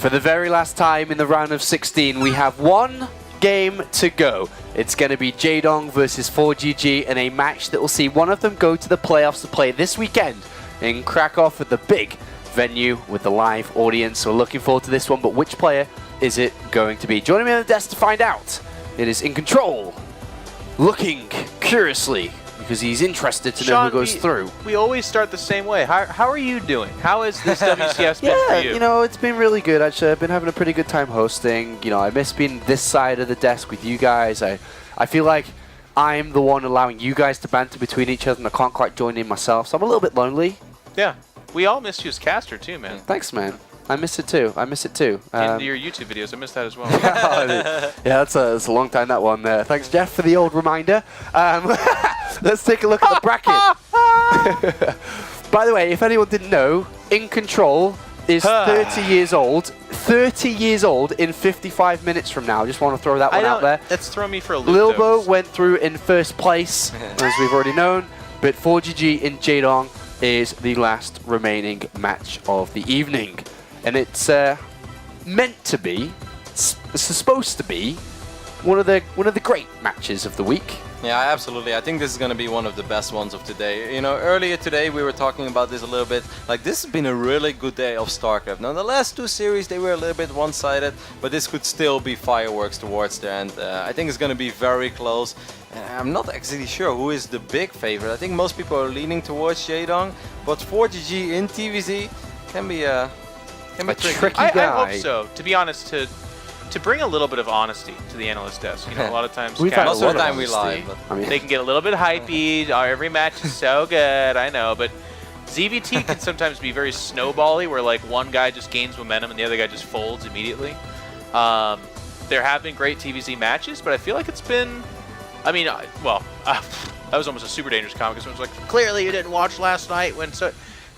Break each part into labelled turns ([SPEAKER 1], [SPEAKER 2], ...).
[SPEAKER 1] For the very last time in the round of 16, we have one game to go. It's going to be Jaedong versus ForGG in a match that will see one of them go to the playoffs to play this weekend in Krakow at the big venue with the live audience. So we're looking forward to this one, but which player is it going to be? Joining me on the desk to find out, it is In Control, looking curiously, because he's interested to know who goes through.
[SPEAKER 2] We always start the same way. How are you doing? How has this WCS been for you?
[SPEAKER 1] You know, it's been really good, actually. I've been having a pretty good time hosting. You know, I miss being this side of the desk with you guys. I feel like I'm the one allowing you guys to banter between each other, and I can't quite join in myself, so I'm a little bit lonely.
[SPEAKER 2] Yeah. We all miss you as caster, too, man.
[SPEAKER 1] Thanks, man. I miss it, too. I miss it, too.
[SPEAKER 2] In your YouTube videos, I miss that as well.
[SPEAKER 1] Yeah, that's a long time, that one there. Thanks, Jeff, for the old reminder. Let's take a look at the bracket. By the way, if anyone didn't know, In Control is 30 years old. 30 years old in 55 minutes from now. Just want to throw that one out there.
[SPEAKER 2] That's throwing me for a loop.
[SPEAKER 1] Lilbo went through in first place, as we've already known, but ForGG in Jaedong is the last remaining match of the evening. And it's meant to be, it's supposed to be, one of the great matches of the week.
[SPEAKER 3] Yeah, absolutely. I think this is going to be one of the best ones of today. You know, earlier today we were talking about this a little bit. Like, this has been a really good day of StarCraft. Now, the last two series, they were a little bit one-sided, but this could still be fireworks towards the end. I think it's going to be very close. I'm not actually sure who is the big favorite. I think most people are leaning towards Jaedong, but ForGG in TVZ can be a
[SPEAKER 1] tricky
[SPEAKER 2] I
[SPEAKER 1] guy.
[SPEAKER 2] hope so. To be honest, to bring a little bit of honesty to the analyst desk. You know, a lot of times
[SPEAKER 1] We've had
[SPEAKER 3] most of the time
[SPEAKER 1] of
[SPEAKER 3] we lie, but
[SPEAKER 1] I mean,
[SPEAKER 2] they can get a little bit hypey. Oh, every match is so good, I know, but ZVT can sometimes be very snowbally, where like one guy just gains momentum and the other guy just folds immediately. There have been great TVZ matches, but I feel like it's been, I mean, that was almost a super dangerous comment, because someone's like, clearly you didn't watch last night.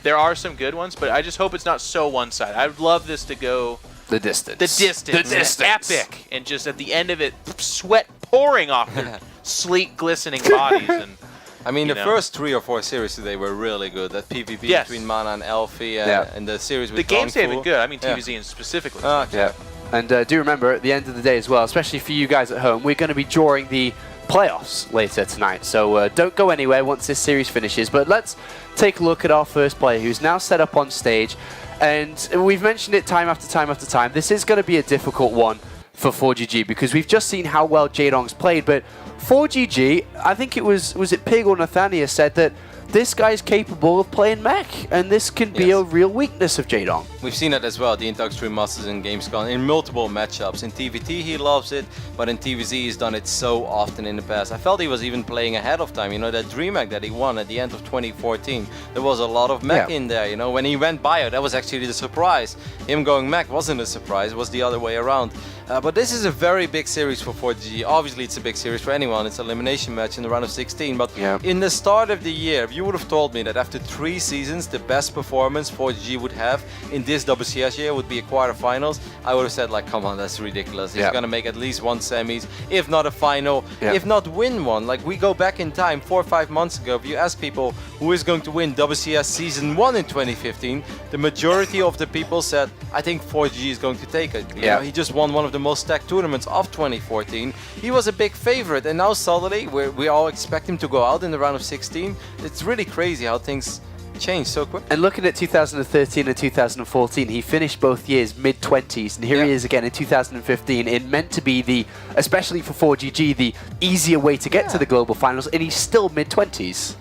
[SPEAKER 2] There are some good ones, but I just hope it's not so one-sided. I would love this to go
[SPEAKER 1] the distance.
[SPEAKER 2] The distance. Epic. And just at the end of it, sweat pouring off their sleek, glistening bodies. And
[SPEAKER 3] I mean, the first 3 or 4 series today were really good. That PvP between Mana and Elfie and the series with
[SPEAKER 2] the games have been good. I mean,
[SPEAKER 3] Yeah.
[SPEAKER 2] TVZ specifically.
[SPEAKER 1] Yeah. And do remember, at the end of the day as well, especially for you guys at home, we're going to be drawing the playoffs later tonight. So don't go anywhere once this series finishes. But let's take a look at our first player, who's now set up on stage. And we've mentioned it time after time after time. This is going to be a difficult one for ForGG, because we've just seen how well Jaedong's played. But ForGG, I think it was it Pig or Nathania said that this guy's capable of playing mech, and this can be a real weakness of Jaedong.
[SPEAKER 3] We've seen it as well, the Intox 3 Masters in Gamescom, in multiple matchups. In TVT he loves it, but in TVZ he's done it so often in the past. I felt he was even playing ahead of time. You know, that DreamHack that he won at the end of 2014, there was a lot of mech in there. You know, when he went bio, that was actually the surprise. Him going mech wasn't a surprise, it was the other way around. But this is a very big series for ForGG. Obviously it's a big series for anyone, it's an elimination match in the round of 16, but in the start of the year, if you would have told me that after 3 seasons the best performance ForGG would have in this WCS year would be a quarterfinals, I would have said, like, come on, that's ridiculous. He's gonna make at least 1 semis, if not a final, if not win one. Like, we go back in time 4 or 5 months ago, if you ask people who is going to win WCS Season 1 in 2015, the majority of the people said, I think ForGG is going to take it. You know, he just won one of the most stacked tournaments of 2014. He was a big favorite, and now suddenly we all expect him to go out in the round of 16. It's really crazy how things change so quick.
[SPEAKER 1] And looking at 2013 and 2014, he finished both years mid-20s, and here he is again in 2015. It meant to be the, especially for ForGG, the easier way to get to the global finals, and he's still mid-20s.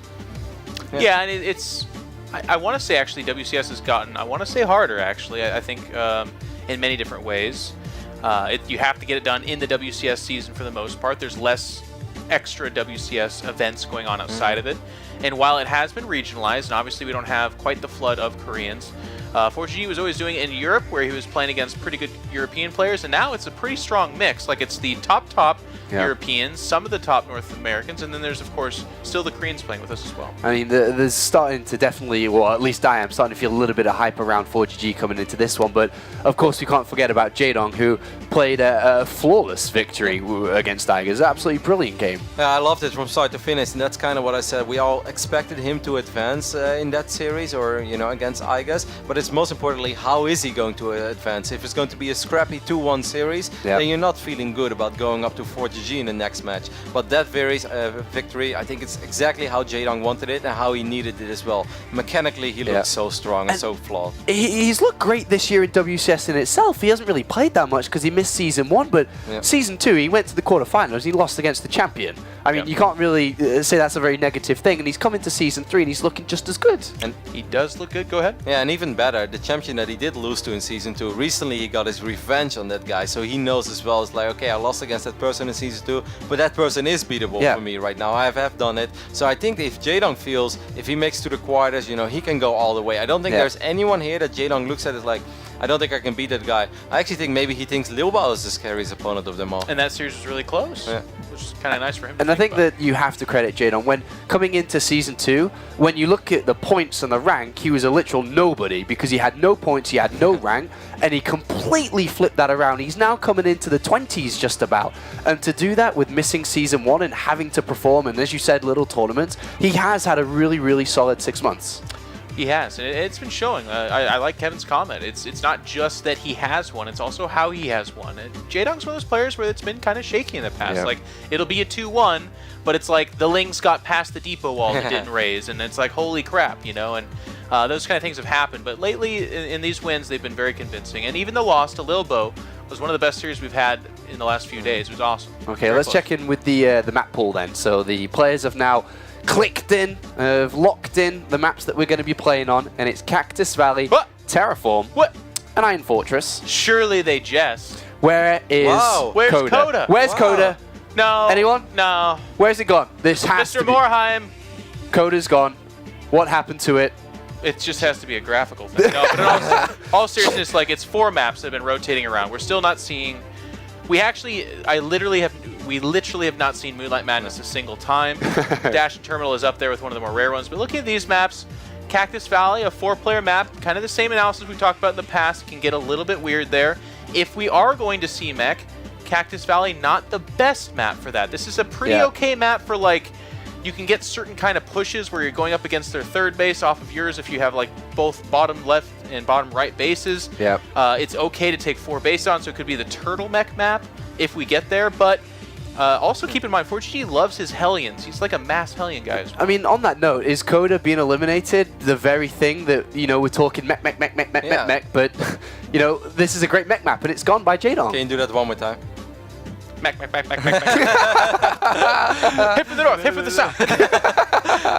[SPEAKER 2] Yeah, and it's, I want to say actually WCS has gotten, I want to say harder actually, I think in many different ways. You have to get it done in the WCS season for the most part. There's less extra WCS events going on outside of it. And while it has been regionalized, and obviously we don't have quite the flood of Koreans, ForGG was always doing it in Europe, where he was playing against pretty good European players, and now it's a pretty strong mix. Like, it's the top Europeans, some of the top North Americans, and then there's, of course, still the Koreans playing with us as well.
[SPEAKER 1] I mean, there's starting to definitely, well, at least I am starting to feel a little bit of hype around ForGG coming into this one, but of course we can't forget about Jaedong, who played a flawless victory against Tigers. Absolutely brilliant game.
[SPEAKER 3] Yeah, I loved it from start to finish, and that's kind of what I said. We all expected him to advance in that series, or, you know, against Igas, but it's most importantly, how is he going to advance? If it's going to be a scrappy 2-1 series, then you're not feeling good about going up to ForGG in the next match. But that victory, I think it's exactly how Jaedong wanted it and how he needed it as well. Mechanically, he looks so strong and so flawed.
[SPEAKER 1] He's looked great this year in WCS in itself. He hasn't really played that much because he missed Season 1, but Season 2, he went to the quarterfinals. He lost against the champion. I mean, you can't really say that's a very negative thing, and he's come into Season 3 and he's looking just as good.
[SPEAKER 2] And he does look good. Go ahead.
[SPEAKER 3] Yeah, and even better, the champion that he did lose to in Season 2, recently he got his revenge on that guy, so he knows as well. It's like, okay, I lost against that person in Season 2, but that person is beatable for me right now. I have done it. So I think if Jaedong feels, if he makes to the quarters, you know, he can go all the way. I don't think there's anyone here that Jaedong looks at as like, I don't think I can beat that guy. I actually think maybe he thinks Lil Bao is the scariest opponent of them all.
[SPEAKER 2] And that series was really close, which is kind of nice for him.
[SPEAKER 1] And I think that you have to credit Jaedong. When coming into Season 2, when you look at the points and the rank, he was a literal nobody because he had no points, he had no rank, and he completely flipped that around. He's now coming into the 20s just about. And to do that with missing Season 1 and having to perform, and as you said, little tournaments, he has had a really, really solid 6 months.
[SPEAKER 2] He has, and it's been showing. I like Kevin's comment. It's not just that he has one, it's also how he has one. And Jaedong's one of those players where it's been kind of shaky in the past. Like, it'll be a 2-1, but it's like the Lings got past the depot wall and didn't raise, and it's like, holy crap, you know? And those kind of things have happened. But lately, in these wins, they've been very convincing. And even the loss to Lil Bo was one of the best series we've had in the last few days. It was awesome.
[SPEAKER 1] Okay, let's check in with the map pool then. So the players have now clicked in, have locked in the maps that we're going to be playing on, and it's Cactus Valley, Terraform, and Iron Fortress.
[SPEAKER 2] Surely they jest.
[SPEAKER 1] Where is
[SPEAKER 2] Where's
[SPEAKER 1] Coda?
[SPEAKER 2] Coda?
[SPEAKER 1] Where's Coda?
[SPEAKER 2] No.
[SPEAKER 1] Anyone?
[SPEAKER 2] No.
[SPEAKER 1] Where's it gone? This has to be.
[SPEAKER 2] Mr. Morheim.
[SPEAKER 1] Coda's gone. What happened to it?
[SPEAKER 2] It just has to be a graphical thing. No, but in all seriousness, like, it's 4 maps that have been rotating around. We're still not seeing. We literally have not seen Moonlight Madness a single time. Dash and Terminal is up there with one of the more rare ones. But looking at these maps, Cactus Valley, a 4-player map, kind of the same analysis we talked about in the past. It can get a little bit weird there. If we are going to see mech, Cactus Valley, not the best map for that. This is a pretty okay map for, like, you can get certain kind of pushes where you're going up against their third base off of yours if you have, like, both bottom left and bottom right bases. It's okay to take 4 base on, so it could be the Turtle Mech map if we get there, but also keep in mind, ForGG loves his Hellions. He's like a mass Hellion guy as well.
[SPEAKER 1] I mean, on that note, is Coda being eliminated the very thing that, you know, we're talking mech, but, you know, this is a great mech map, and it's gone by Jaedong.
[SPEAKER 3] Can you do that one more time?
[SPEAKER 2] Mech. Hit from the north, hit from the south.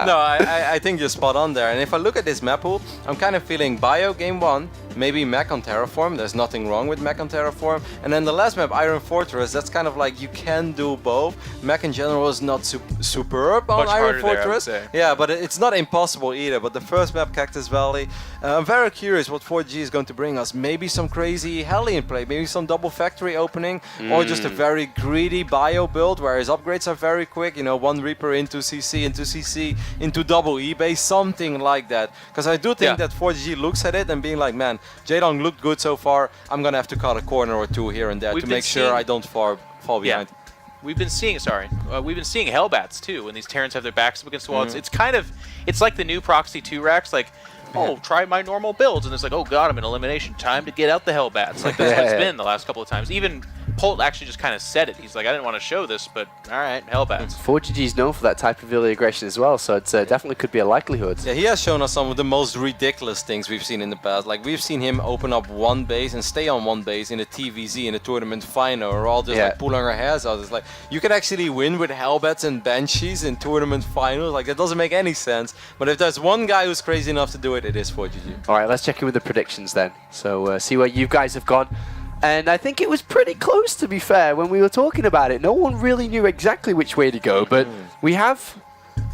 [SPEAKER 3] No, I think you're spot on there. And if I look at this map pool, I'm kind of feeling Bio game 1, maybe Mech on Terraform. There's nothing wrong with Mech on Terraform. And then the last map, Iron Fortress, that's kind of like you can do both. Mech in general is not superb on Iron Fortress. Yeah, but it's not impossible either. But the first map, Cactus Valley, I'm very curious what ForGG is going to bring us. Maybe some crazy Hellion play, maybe some double factory opening, or just a very greedy Bio build where his upgrades are very quick. You know, 1 Reaper into CC, into double eBay, something like that. Because I do think that ForGG looks at it and being like, man, Jaedong looked good so far. I'm gonna have to cut a corner or 2 here and there to make sure I don't fall behind.
[SPEAKER 2] We've been seeing Hellbats too when these Terrans have their backs up against the wall. It's like the new Proxy 2 racks, like, oh, try my normal builds, and it's like, oh god, I'm in elimination, time to get out the Hellbats. Like, that's what it's been the last couple of times. Even Polt actually just kind of said it. He's like, I didn't want to show this, but all right, Hellbats.
[SPEAKER 1] ForGG is known for that type of early aggression as well, so it definitely could be a likelihood.
[SPEAKER 3] Yeah, he has shown us some of the most ridiculous things we've seen in the past. Like, we've seen him open up 1 base and stay on 1 base in a TVZ in a tournament final, or all just like pulling our hairs out. It's like, you can actually win with Hellbats and Banshees in tournament finals. Like, that doesn't make any sense. But if there's one guy who's crazy enough to do it, it is ForGG.
[SPEAKER 1] All right, let's check in with the predictions then. So see where you guys have gone. And I think it was pretty close, to be fair, when we were talking about it. No one really knew exactly which way to go, but we have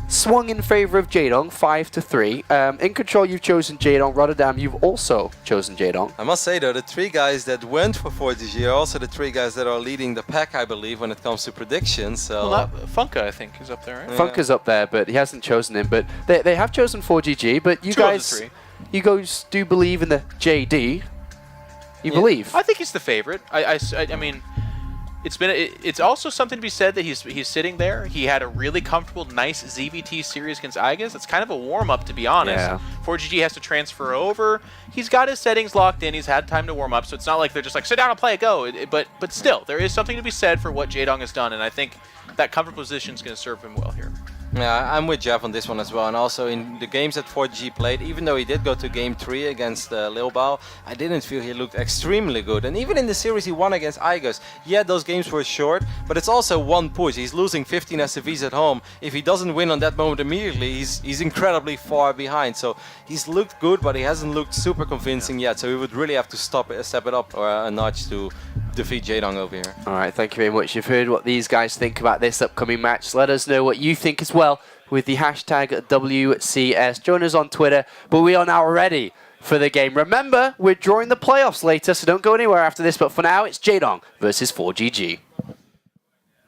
[SPEAKER 1] swung in favor of Jaedong, 5-3. In Control, you've chosen Jaedong. Rotterdam, you've also chosen Jaedong.
[SPEAKER 3] I must say, though, the 3 guys that went for ForGG are also the 3 guys that are leading the pack, I believe, when it comes to predictions. So
[SPEAKER 2] well, Funka, I think, is up there, right?
[SPEAKER 1] Funka's up there, but he hasn't chosen him. But they have chosen ForGG, but you guys do believe in the JD. You believe?
[SPEAKER 2] I think he's the favorite. I mean, it's also something to be said that he's sitting there. He had a really comfortable, nice ZVT series against Igas. It's kind of a warm-up, to be honest, 4GG has to transfer over, he's got his settings locked in. He's had time to warm up, so it's not like they're just like, sit down and play, go. But still, there is something to be said for what Jaedong has done, and I think that comfort position is going to serve him well here.
[SPEAKER 3] Yeah, I'm with Jeff on this one as well. And also in the games that 4G played, even though he did go to game 3 against Lil Bao, I didn't feel he looked extremely good. And even in the series he won against Igos, yeah, those games were short, but it's also one push. He's losing 15 SCVs at home. If he doesn't win on that moment immediately, he's incredibly far behind. So he's looked good, but he hasn't looked super convincing yet. So he would really have to step it up a notch to defeat Jaedong over here.
[SPEAKER 1] All right, thank you very much. You've heard what these guys think about this upcoming match. Let us know what you think as well with the hashtag WCS. Join us on Twitter, but we are now ready for the game. Remember, we're drawing the playoffs later, so don't go anywhere after this, but for now, it's Jaedong versus 4GG.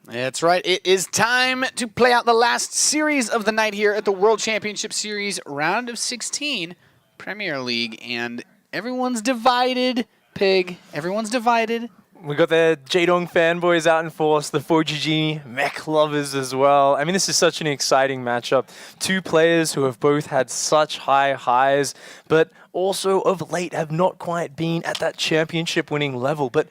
[SPEAKER 4] That's right. It is time to play out the last series of the night here at the World Championship Series round of 16 Premier League, and everyone's divided. Pig, everyone's divided.
[SPEAKER 5] We got the Jaedong fanboys out in force, the 4GG mech lovers as well. I mean, this is such an exciting matchup. Two players who have both had such high highs, but also of late have not quite been at that championship winning level, but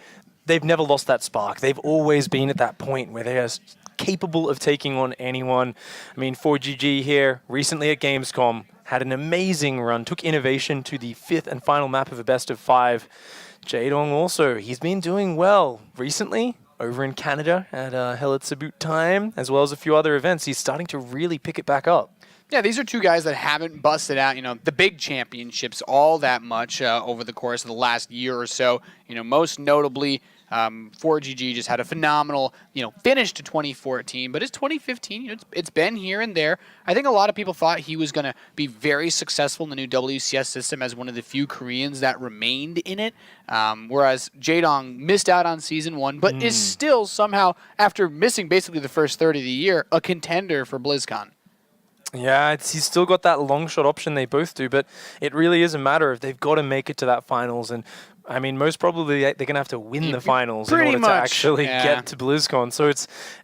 [SPEAKER 5] they've never lost that spark. They've always been at that point where they are capable of taking on anyone. I mean, 4GG here, recently at Gamescom, had an amazing run, took innovation to the 5th and final map of a best of 5. Jaedong also, he's been doing well recently over in Canada at Hell at Sabut time, as well as a few other events. He's starting to really pick it back up.
[SPEAKER 4] Yeah, these are two guys that haven't busted out, the big championships all that much over the course of the last year or so. Most notably, 4GG just had a phenomenal, finish to 2014, but it's 2015. It's been here and there. I think a lot of people thought he was going to be very successful in the new WCS system as one of the few Koreans that remained in it, whereas Jaedong missed out on Season 1, but is still somehow, after missing basically the first third of the year, a contender for BlizzCon.
[SPEAKER 5] Yeah, he's still got that long shot option, they both do, but it really is a matter of they've got to make it to that finals, and I mean, most probably they're going to have to win the finals in order to actually get to BlizzCon. So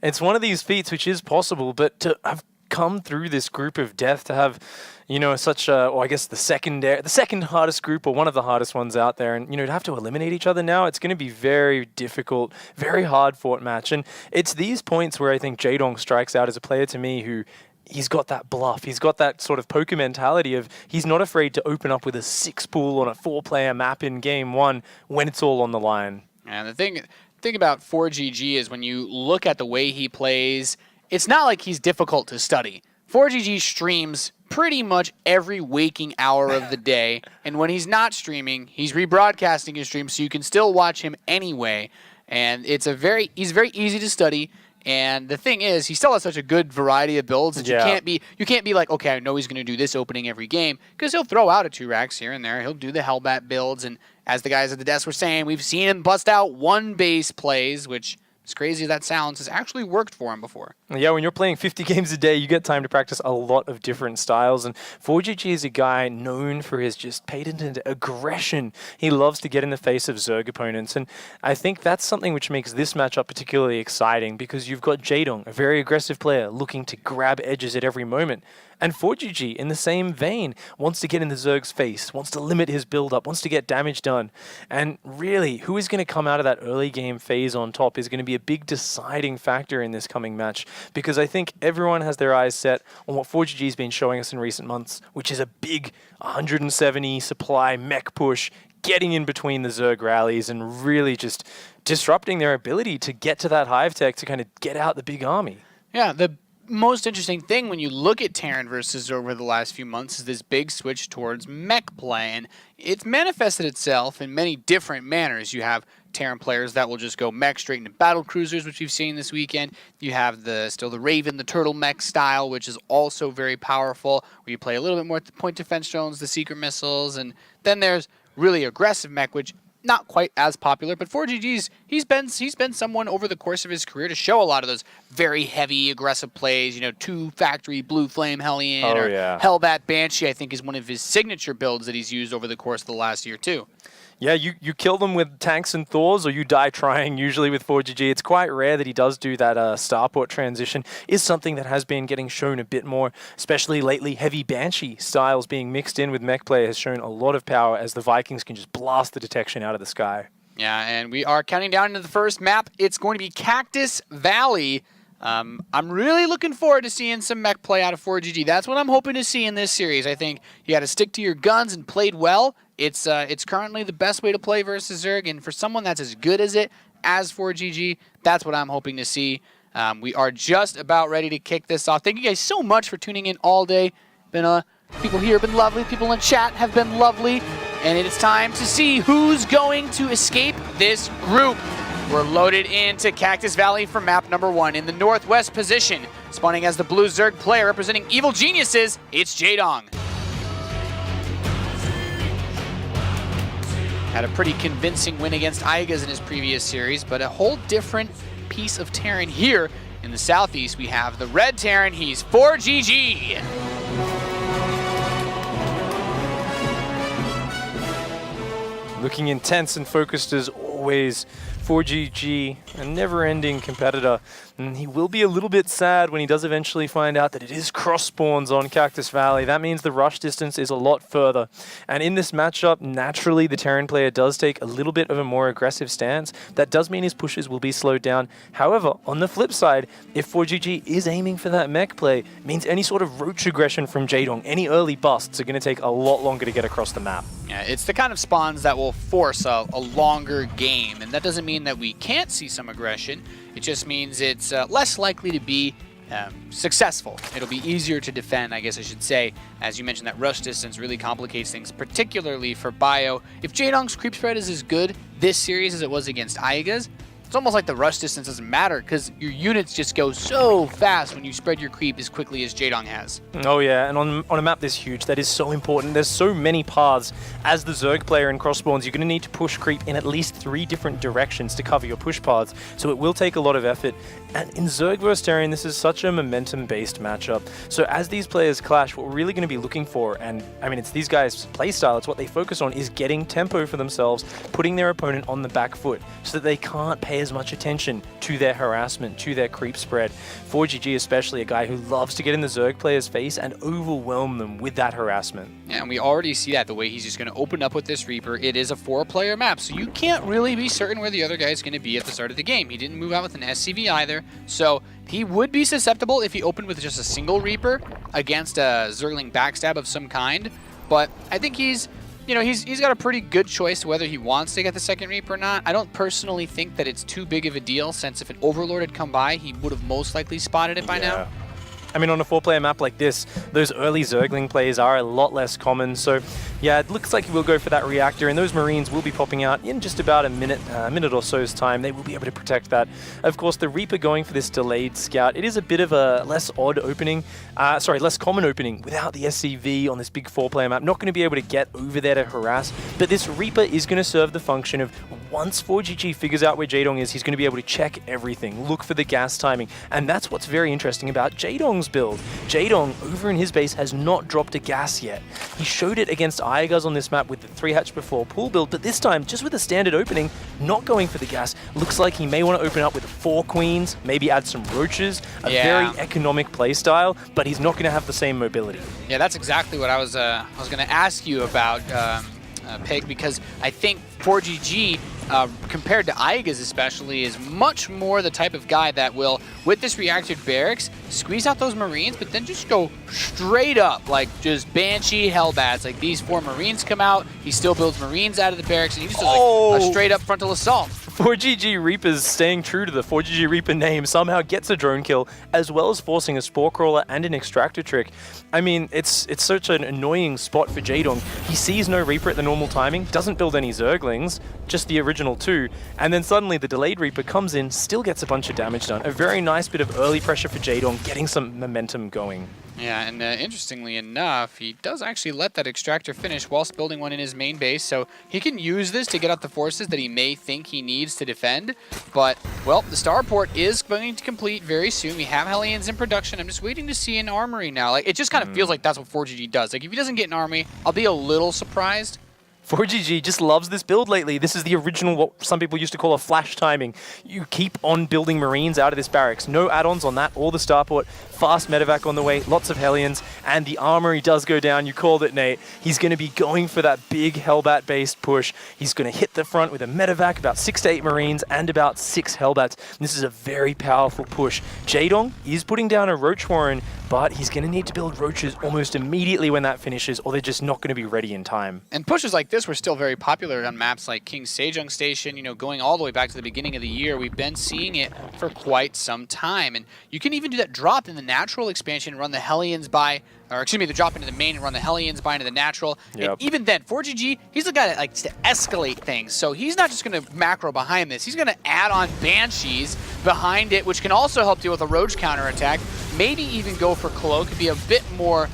[SPEAKER 5] it's one of these feats which is possible, but to have come through this group of death, to have, such a, or I guess the second hardest group or one of the hardest ones out there, and, to have to eliminate each other now, it's going to be very difficult, very hard fought match. And it's these points where I think Jaedong strikes out as a player to me who, he's got that bluff. He's got that sort of poker mentality of he's not afraid to open up with a 6-pool on a 4-player map in game 1 when it's all on the line.
[SPEAKER 4] And the thing about 4GG is when you look at the way he plays, it's not like he's difficult to study. 4GG streams pretty much every waking hour of the day, and when he's not streaming, he's rebroadcasting his stream so you can still watch him anyway. And he's very easy to study. And the thing is, he still has such a good variety of builds that you can't be like, okay, I know he's going to do this opening every game, because he'll throw out a 2-Rax here and there. He'll do the Hellbat builds, and as the guys at the desk were saying, we've seen him bust out 1-base plays, which, as crazy as that sounds, has actually worked for him before.
[SPEAKER 5] Yeah, when you're playing 50 games a day, you get time to practice a lot of different styles. And 4GG is a guy known for his just patented aggression. He loves to get in the face of Zerg opponents. And I think that's something which makes this matchup particularly exciting, because you've got Jaedong, a very aggressive player, looking to grab edges at every moment. And 4GG, in the same vein, wants to get in the Zerg's face, wants to limit his build-up, wants to get damage done. And really, who is going to come out of that early game phase on top is going to be a big deciding factor in this coming match, because I think everyone has their eyes set on what 4GG's been showing us in recent months, which is a big 170 supply mech push, getting in between the Zerg rallies and really just disrupting their ability to get to that hive tech to kind of get out the big army.
[SPEAKER 4] Yeah, the most interesting thing when you look at Terran versus over the last few months is this big switch towards mech play, and it's manifested itself in many different manners. You have Terran players that will just go mech straight into battle cruisers, which we've seen this weekend. You have still the Raven, the turtle mech style, which is also very powerful, where you play a little bit more point defense drones, the secret missiles, and then there's really aggressive mech, which not quite as popular, but 4GG's he's been someone over the course of his career to show a lot of those very heavy, aggressive plays. You know, 2 Factory, Blue Flame, Hellion, or Hellbat Banshee, I think is one of his signature builds that he's used over the course of the last year, too.
[SPEAKER 5] Yeah, you kill them with tanks and Thors, or you die trying, usually with ForGG. It's quite rare that he does do that starport transition. Is something that has been getting shown a bit more, especially lately. Heavy Banshee styles being mixed in with mech play has shown a lot of power as the Vikings can just blast the detection out of the sky.
[SPEAKER 4] Yeah, and we are counting down into the first map. It's going to be Cactus Valley. I'm really looking forward to seeing some mech play out of ForGG. That's what I'm hoping to see in this series. I think you got to stick to your guns and played well. It's currently the best way to play versus Zerg, and for someone that's as good as it as ForGG, that's what I'm hoping to see. We are just about ready to kick this off. Thank you guys so much for tuning in all day. People here have been lovely. People in chat have been lovely. And it is time to see who's going to escape this group. We're loaded into Cactus Valley for map number 1. In the northwest position, spawning as the blue Zerg player representing Evil Geniuses, it's Jaedong. Had a pretty convincing win against Aigas in his previous series, but a whole different piece of Terran here. In the southeast, we have the red Terran. He's ForGG.
[SPEAKER 5] Looking intense and focused as always. ForGG, a never-ending competitor, and he will be a little bit sad when he does eventually find out that it is cross spawns on Cactus Valley. That means the rush distance is a lot further. And in this matchup, naturally the Terran player does take a little bit of a more aggressive stance. That does mean his pushes will be slowed down. However, on the flip side, if ForGG is aiming for that mech play, it means any sort of roach aggression from Jaedong, any early busts are going to take a lot longer to get across the map.
[SPEAKER 4] Yeah, it's the kind of spawns that will force a longer game, and that doesn't mean that we can't see some aggression. It just means it's less likely to be successful. It'll be easier to defend, I guess I should say. As you mentioned, that rush distance really complicates things, particularly for Bio. If Jaedong's creep spread is as good this series as it was against Aigas, it's almost like the rush distance doesn't matter because your units just go so fast when you spread your creep as quickly as Jaedong has.
[SPEAKER 5] Oh yeah, and on a map this huge, that is so important. There's so many paths. As the Zerg player in cross spawns, you're going to need to push creep in at least 3 different directions to cover your push paths, so it will take a lot of effort. And in Zerg vs Terran, this is such a momentum-based matchup. So as these players clash, what we're really going to be looking for, and I mean, it's these guys' playstyle, it's what they focus on, is getting tempo for themselves, putting their opponent on the back foot, so that they can't pay as much attention to their harassment, to their creep spread. ForGG especially, a guy who loves to get in the Zerg player's face and overwhelm them with that harassment.
[SPEAKER 4] Yeah, and we already see that the way he's just going to open up with this Reaper. It is a 4-player map, so you can't really be certain where the other guy is going to be at the start of the game. He didn't move out with an SCV either, so he would be susceptible if he opened with just a single Reaper against a Zergling backstab of some kind, but I think he's got a pretty good choice whether he wants to get the second Reaper or not. I don't personally think that it's too big of a deal, since if an Overlord had come by, he would have most likely spotted it by now.
[SPEAKER 5] I mean, on a 4-player map like this, those early Zergling plays are a lot less common, so yeah, it looks like he will go for that reactor, and those Marines will be popping out in just about a minute or so's time. They will be able to protect that. Of course, the Reaper going for this delayed scout, it is a bit of a less common opening without the SCV on this big 4-player map. Not going to be able to get over there to harass, but this Reaper is going to serve the function of, once ForGG figures out where Jaedong is, he's going to be able to check everything, look for the gas timing, and that's what's very interesting about Jaedong's build. Jaedong, over in his base, has not dropped a gas yet. He showed it against Aigas on this map with the 3-hatch before pool build, but this time, just with a standard opening, not going for the gas. Looks like he may want to open up with 4 queens, maybe add some roaches, a very economic playstyle, but he's not going to have the same mobility.
[SPEAKER 4] Yeah, that's exactly what I was going to ask you about, Peg, because I think ForGG, compared to Aigas especially, is much more the type of guy that will, with this reactored barracks, squeeze out those Marines, but then just go straight up, like just Banshee Hellbats. Like, these 4 Marines come out, he still builds Marines out of the barracks, and he just does like a straight up frontal assault.
[SPEAKER 5] ForGG Reapers staying true to the ForGG Reaper name somehow gets a drone kill, as well as forcing a Spore Crawler and an Extractor trick. I mean, it's such an annoying spot for Jaedong. He sees no Reaper at the normal timing, doesn't build any Zerglings, just the original 2, and then suddenly the delayed Reaper comes in, still gets a bunch of damage done. A very nice bit of early pressure for Jaedong, getting some momentum going.
[SPEAKER 4] Yeah, and interestingly enough, he does actually let that extractor finish whilst building one in his main base, so he can use this to get out the forces that he may think he needs to defend. But, well, the starport is going to complete very soon. We have Hellions in production. I'm just waiting to see an armory now. Like, it just kind of feels like that's what ForGG does. Like, if he doesn't get an armory, I'll be a little surprised.
[SPEAKER 5] ForGG just loves this build lately. This is the original, what some people used to call a flash timing. You keep on building Marines out of this barracks. No add-ons on that or the starport. Fast medevac on the way, lots of Hellions, and the armory does go down. You called it, Nate. He's going to be going for that big Hellbat-based push. He's going to hit the front with a medevac, about 6 to 8 Marines, and about 6 Hellbats. This is a very powerful push. Jaedong is putting down a Roach Warren, but he's going to need to build Roaches almost immediately when that finishes, or they're just not going to be ready in time.
[SPEAKER 4] And pushes like this were still very popular on maps like King Sejong Station, you know, going all the way back to the beginning of the year. We've been seeing it for quite some time. And you can even do that drop in the natural expansion and run the Hellions by, or excuse me, the drop into the main and run the Hellions by into the natural.
[SPEAKER 5] Yep.
[SPEAKER 4] And even then, ForGG, he's the guy that likes to escalate things. So he's not just going to macro behind this. He's going to add on Banshees behind it, which can also help deal with a Roach counterattack. Maybe even go for Cloak, be a bit more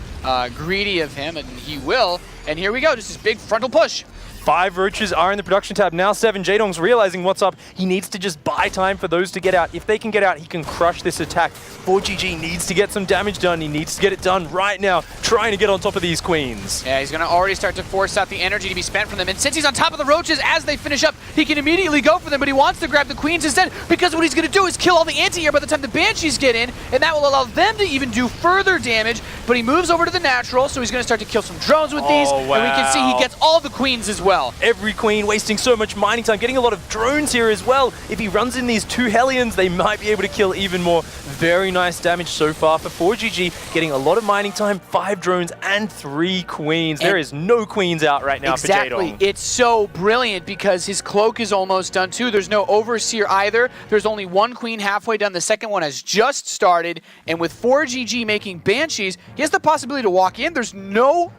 [SPEAKER 4] greedy of him, and he will. And here we go, just this big frontal push.
[SPEAKER 5] 5 Roaches are in the production tab. Now 7. Jaedong's realizing what's up. He needs to just buy time for those to get out. If they can get out, he can crush this attack. ForGG needs to get some damage done. He needs to get it done right now, trying to get on top of these queens.
[SPEAKER 4] Yeah, he's going to already start to force out the energy to be spent from them. And since he's on top of the Roaches, as they finish up, he can immediately go for them, but he wants to grab the queens instead, because what he's going to do is kill all the anti-air by the time the Banshees get in, and that will allow them to even do further damage. But he moves over to the natural, so he's going to start to kill some drones with these, and we can see he gets all the queens as well.
[SPEAKER 5] Every queen wasting so much mining time, getting a lot of drones here as well. If he runs in these 2 Hellions, they might be able to kill even more. Very nice damage so far for ForGG, getting a lot of mining time, 5 drones and 3 queens. There is no queens out right now for Jaedong.
[SPEAKER 4] Exactly. It's so brilliant because his cloak is almost done too. There's no overseer either. There's only 1 queen halfway done. The second one has just started. And with ForGG making Banshees, he has the possibility to walk in. There's no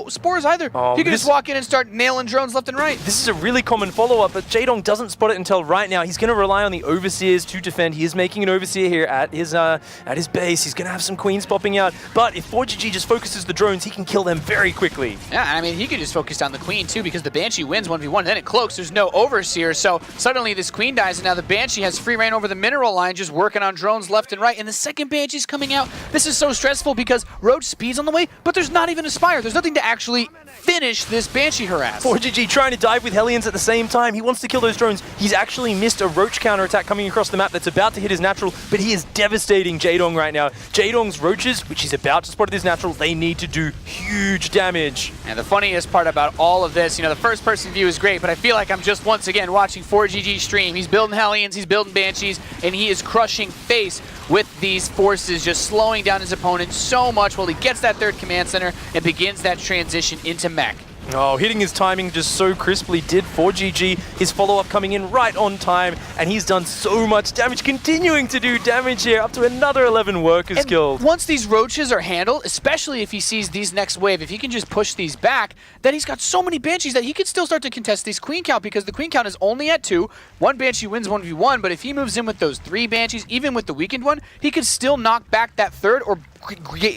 [SPEAKER 4] spores either. He can just walk in and start nailing drones left and right.
[SPEAKER 5] This is a really common follow-up, but Jaedong doesn't spot it until right now. He's going to rely on the Overseers to defend. He is making an Overseer here at his base. He's going to have some queens popping out, but if ForGG just focuses the drones, he can kill them very quickly.
[SPEAKER 4] Yeah, I mean, he could just focus on the queen too, because the Banshee wins 1v1, then it cloaks. There's no Overseer, so suddenly this queen dies, and now the Banshee has free reign over the mineral line, just working on drones left and right, and the second Banshee's coming out. This is so stressful because Roach speed's on the way, but there's not even a Spire. There's nothing to actually finish this Banshee harass.
[SPEAKER 5] ForGG trying to dive with Hellions at the same time. He wants to kill those drones. He's actually missed a Roach counterattack coming across the map that's about to hit his natural, but he is devastating Jaedong right now. Jaedong's Roaches, which he's about to spot at his natural, they need to do huge damage.
[SPEAKER 4] And the funniest part about all of this, you know, the first person view is great, but I feel like I'm just once again watching ForGG stream. He's building Hellions, he's building Banshees, and he is crushing face with these forces, just slowing down his opponent so much while he gets that 3rd command center and begins that transition into mech.
[SPEAKER 5] Oh, hitting his timing just so crisply did ForGG. His follow-up coming in right on time, and he's done so much damage, continuing to do damage here, up to another 11 workers killed.
[SPEAKER 4] Once these Roaches are handled, especially if he sees these next wave, if he can just push these back, then he's got so many Banshees that he could still start to contest these queen count, because the queen count is only at 2. 1 Banshee wins 1v1, but if he moves in with those 3 Banshees, even with the weakened one, he could still knock back that 3rd or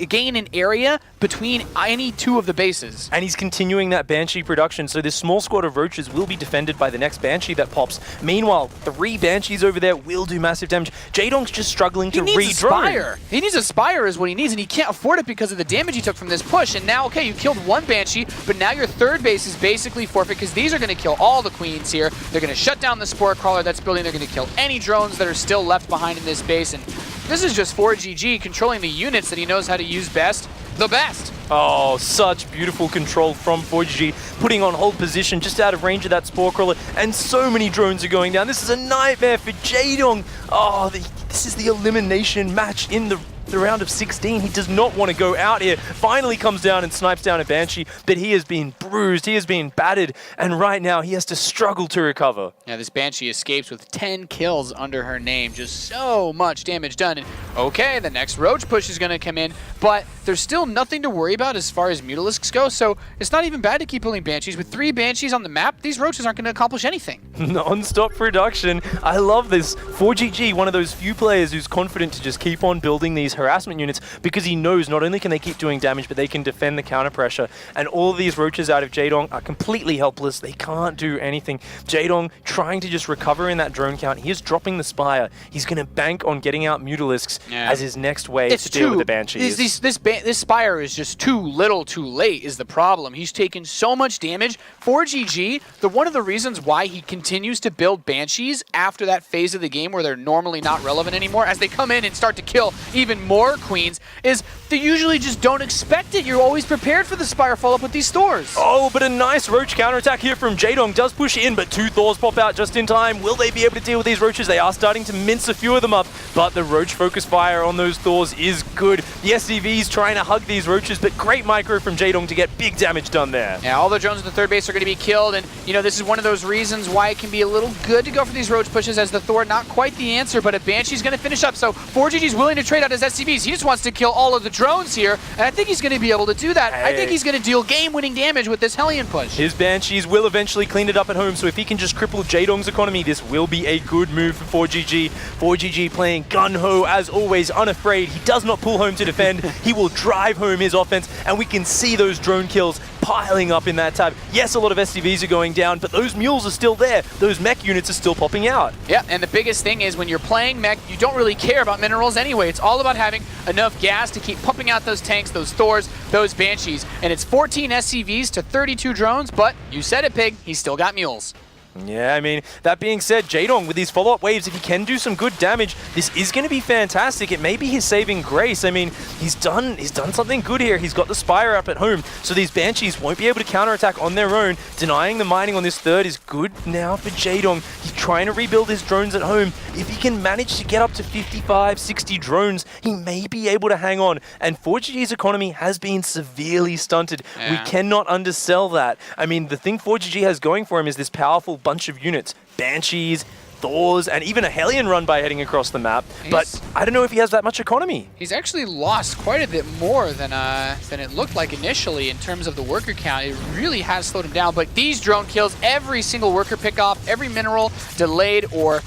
[SPEAKER 4] gain an area between any 2 of the bases.
[SPEAKER 5] And he's continuing that Banshee production, so this small squad of Roaches will be defended by the next Banshee that pops. Meanwhile, 3 Banshees over there will do massive damage. Jaedong's just struggling to re-drone.
[SPEAKER 4] He needs a Spire. He needs a Spire is what he needs, and he can't afford it because of the damage he took from this push. And now, okay, you killed 1 Banshee, but now your 3rd base is basically forfeit, because these are going to kill all the queens here. They're going to shut down the Spore Crawler that's building. They're going to kill any drones that are still left behind in this base. And this is just ForGG controlling the units that he knows how to use best, the best.
[SPEAKER 5] Oh, such beautiful control from ForGG, putting on hold position just out of range of that Spore Crawler, and so many drones are going down. This is a nightmare for Jaedong. Oh, this is the elimination match in the round of 16. He does not want to go out here. Finally comes down and snipes down a Banshee, but he has been bruised, he has been battered, and right now he has to struggle to recover.
[SPEAKER 4] Yeah, this Banshee escapes with 10 kills under her name. Just so much damage done. And okay, the next Roach push is going to come in, but there's still nothing to worry about as far as Mutalisks go, so it's not even bad to keep building Banshees. With 3 Banshees on the map, these Roaches aren't going to accomplish anything.
[SPEAKER 5] Non-stop production. I love this. ForGG, one of those few players who's confident to just keep on building these harassment units because he knows not only can they keep doing damage, but they can defend the counter pressure. And all of these Roaches out of Jaedong are completely helpless. They can't do anything. Jaedong trying to just recover in that drone count. He is dropping the Spire. He's going to bank on getting out Mutalisks as his next way to deal with the Banshees.
[SPEAKER 4] This Spire is just too little too late is the problem. He's taken so much damage. ForGG, one of the reasons why he continues to build Banshees after that phase of the game where they're normally not relevant anymore, as they come in and start to kill even more Queens, is they usually just don't expect it. You're always prepared for the Spire follow-up with these Thors.
[SPEAKER 5] Oh, but a nice Roach counterattack here from Jaedong does push in, but 2 Thors pop out just in time. Will they be able to deal with these Roaches? They are starting to mince a few of them up, but the Roach focus fire on those Thors is good. The SCV's trying to hug these Roaches, but great micro from Jaedong to get big damage done there.
[SPEAKER 4] Yeah, all the drones in the third base are going to be killed, and this is one of those reasons why it can be a little good to go for these Roach pushes, as the Thor not quite the answer, but a Banshee's going to finish up, so ForGG's willing to trade out his SCVs. He just wants to kill all of the drones here, and I think he's going to be able to do that. I think he's going to deal game-winning damage with this Hellion push.
[SPEAKER 5] His Banshees will eventually clean it up at home, so if he can just cripple Jaedong's economy, this will be a good move for ForGG. ForGG playing gun-ho as always, unafraid. He does not pull home to defend. He will drive home his offense, and we can see those drone kills piling up in that tab. Yes, a lot of SCVs are going down, but those mules are still there. Those mech units are still popping out.
[SPEAKER 4] Yeah, and the biggest thing is when you're playing mech, you don't really care about minerals anyway. It's all about having enough gas to keep pumping out those tanks, those Thors, those Banshees. And it's 14 SCVs to 32 drones, but you said it, Pig, he's still got mules.
[SPEAKER 5] Yeah, I mean, that being said, Jaedong with these follow-up waves, if he can do some good damage, this is going to be fantastic. It may be his saving grace. I mean, he's done something good here. He's got the Spire up at home, so these Banshees won't be able to counterattack on their own. Denying the mining on this third is good now for Jaedong. He's trying to rebuild his drones at home. If he can manage to get up to 55, 60 drones, he may be able to hang on. And ForGG's economy has been severely stunted.
[SPEAKER 4] Yeah.
[SPEAKER 5] We cannot undersell that. I mean, the thing ForGG has going for him is this powerful bunch of units. Banshees, Thors, and even a Hellion run by heading across the map. But I don't know if he has that much economy.
[SPEAKER 4] He's actually lost quite a bit more than it looked like initially in terms of the worker count. It really has slowed him down. But these drone kills, every single worker pickoff, every mineral delayed or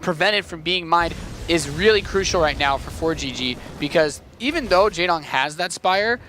[SPEAKER 4] prevented from being mined is really crucial right now for ForGG, because even though Jaedong has that Spire,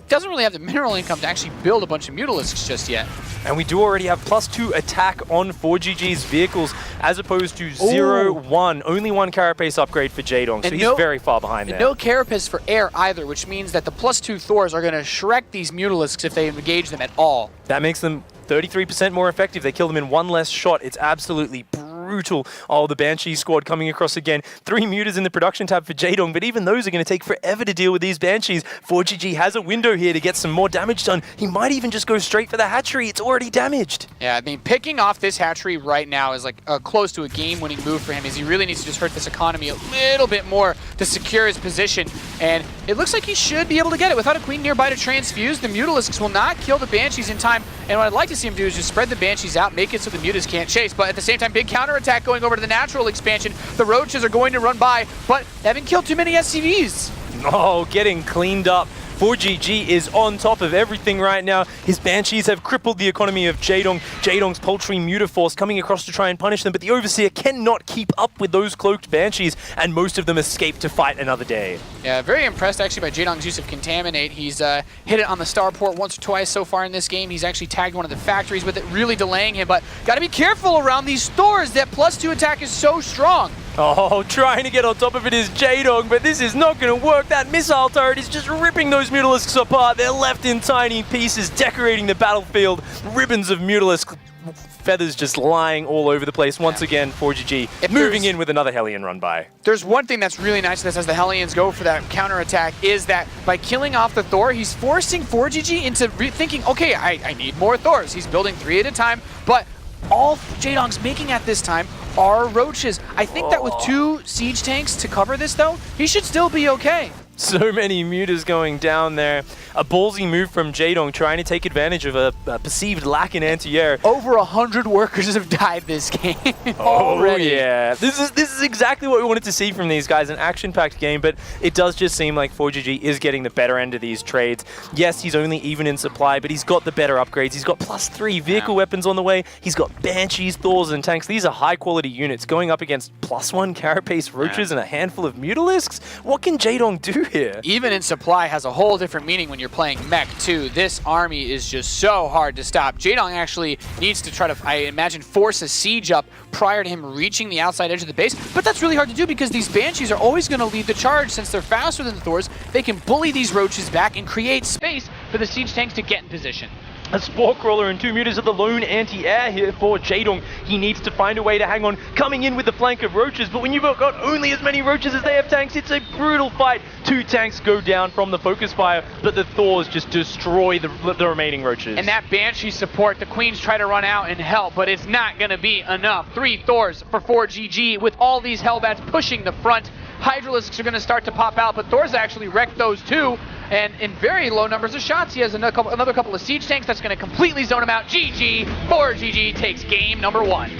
[SPEAKER 4] doesn't really have the mineral income to actually build a bunch of Mutalisks just yet.
[SPEAKER 5] And we do already have +2 attack on ForGG's vehicles as opposed to 0-1. Only 1 carapace upgrade for Jaedong, so he's very far behind there.
[SPEAKER 4] No carapace for air either, which means that the +2 Thors are going to Shrek these Mutalisks if they engage them at all.
[SPEAKER 5] That makes them 33% more effective. They kill them in 1 less shot. It's absolutely brutal. Oh, the Banshee squad coming across again. 3 mutas in the production tab for Jaedong, but even those are going to take forever to deal with these Banshees. ForGG has a window here to get some more damage done. He might even just go straight for the hatchery. It's already damaged.
[SPEAKER 4] Yeah, I mean, picking off this hatchery right now is like close to a game-winning move for him, as he really needs to just hurt this economy a little bit more to secure his position. And it looks like he should be able to get it. Without a queen nearby to transfuse, the Mutalisks will not kill the Banshees in time. And what I'd like to see him do is just spread the Banshees out, make it so the Mutas can't chase. But at the same time, big counterattack going over to the natural expansion. The Roaches are going to run by, but they haven't killed too many SCVs.
[SPEAKER 5] Oh, getting cleaned up. ForGG is on top of everything right now. His Banshees have crippled the economy of Jaedong. Jaedong's Poultry Mutaforce coming across to try and punish them, but the Overseer cannot keep up with those cloaked Banshees, and most of them escape to fight another day.
[SPEAKER 4] Yeah, very impressed actually by Jaedong's use of Contaminate. He's hit it on the starport once or twice so far in this game. He's actually tagged one of the factories with it, really delaying him, but gotta be careful around these stores. That +2 attack is so strong.
[SPEAKER 5] Oh, trying to get on top of it is Jaedong, but this is not going to work. That missile turret is just ripping those Mutalisks apart. They're left in tiny pieces, decorating the battlefield. Ribbons of Mutalisk feathers just lying all over the place. Once again, ForGG moving in with another Hellion run by.
[SPEAKER 4] There's one thing that's really nice to this as the Hellions go for that counterattack is that by killing off the Thor, he's forcing ForGG into thinking, okay, I need more Thors. He's building 3 at a time, but all Jaedong's making at this time are Roaches. I think that with 2 siege tanks to cover this, though, he should still be okay.
[SPEAKER 5] So many mutas going down there. A ballsy move from Jaedong trying to take advantage of a perceived lack in anti-air.
[SPEAKER 4] Over 100 workers have died this game already.
[SPEAKER 5] Oh yeah, this is exactly what we wanted to see from these guys, an action-packed game, but it does just seem like ForGG is getting the better end of these trades. Yes, he's only even in supply, but he's got the better upgrades. He's got +3 vehicle weapons on the way. He's got Banshees, Thors, and tanks. These are high-quality units going up against +1 Carapace Roaches and a handful of Mutalisks. What can Jaedong do here?
[SPEAKER 4] Even in supply has a whole different meaning when you're playing mech too. This army is just so hard to stop. Jaedong actually needs to try to, I imagine, force a siege up prior to him reaching the outside edge of the base, but that's really hard to do because these Banshees are always going to lead the charge. Since they're faster than the Thors, they can bully these Roaches back and create space for the siege tanks to get in position.
[SPEAKER 5] A Spore Crawler and 2 mutas are the lone anti-air here for Jaedong. He needs to find a way to hang on, coming in with the flank of Roaches, but when you've got only as many Roaches as they have tanks, it's a brutal fight. 2 tanks go down from the focus fire, but the Thors just destroy the remaining Roaches.
[SPEAKER 4] And that Banshee support, the Queens try to run out and help, but it's not going to be enough. 3 Thors for 4GG with all these Hellbats pushing the front. Hydralisks are going to start to pop out, but Thors actually wrecked those too. And in very low numbers of shots, he has another couple of siege tanks that's going to completely zone him out. GG, 4GG takes game number 1.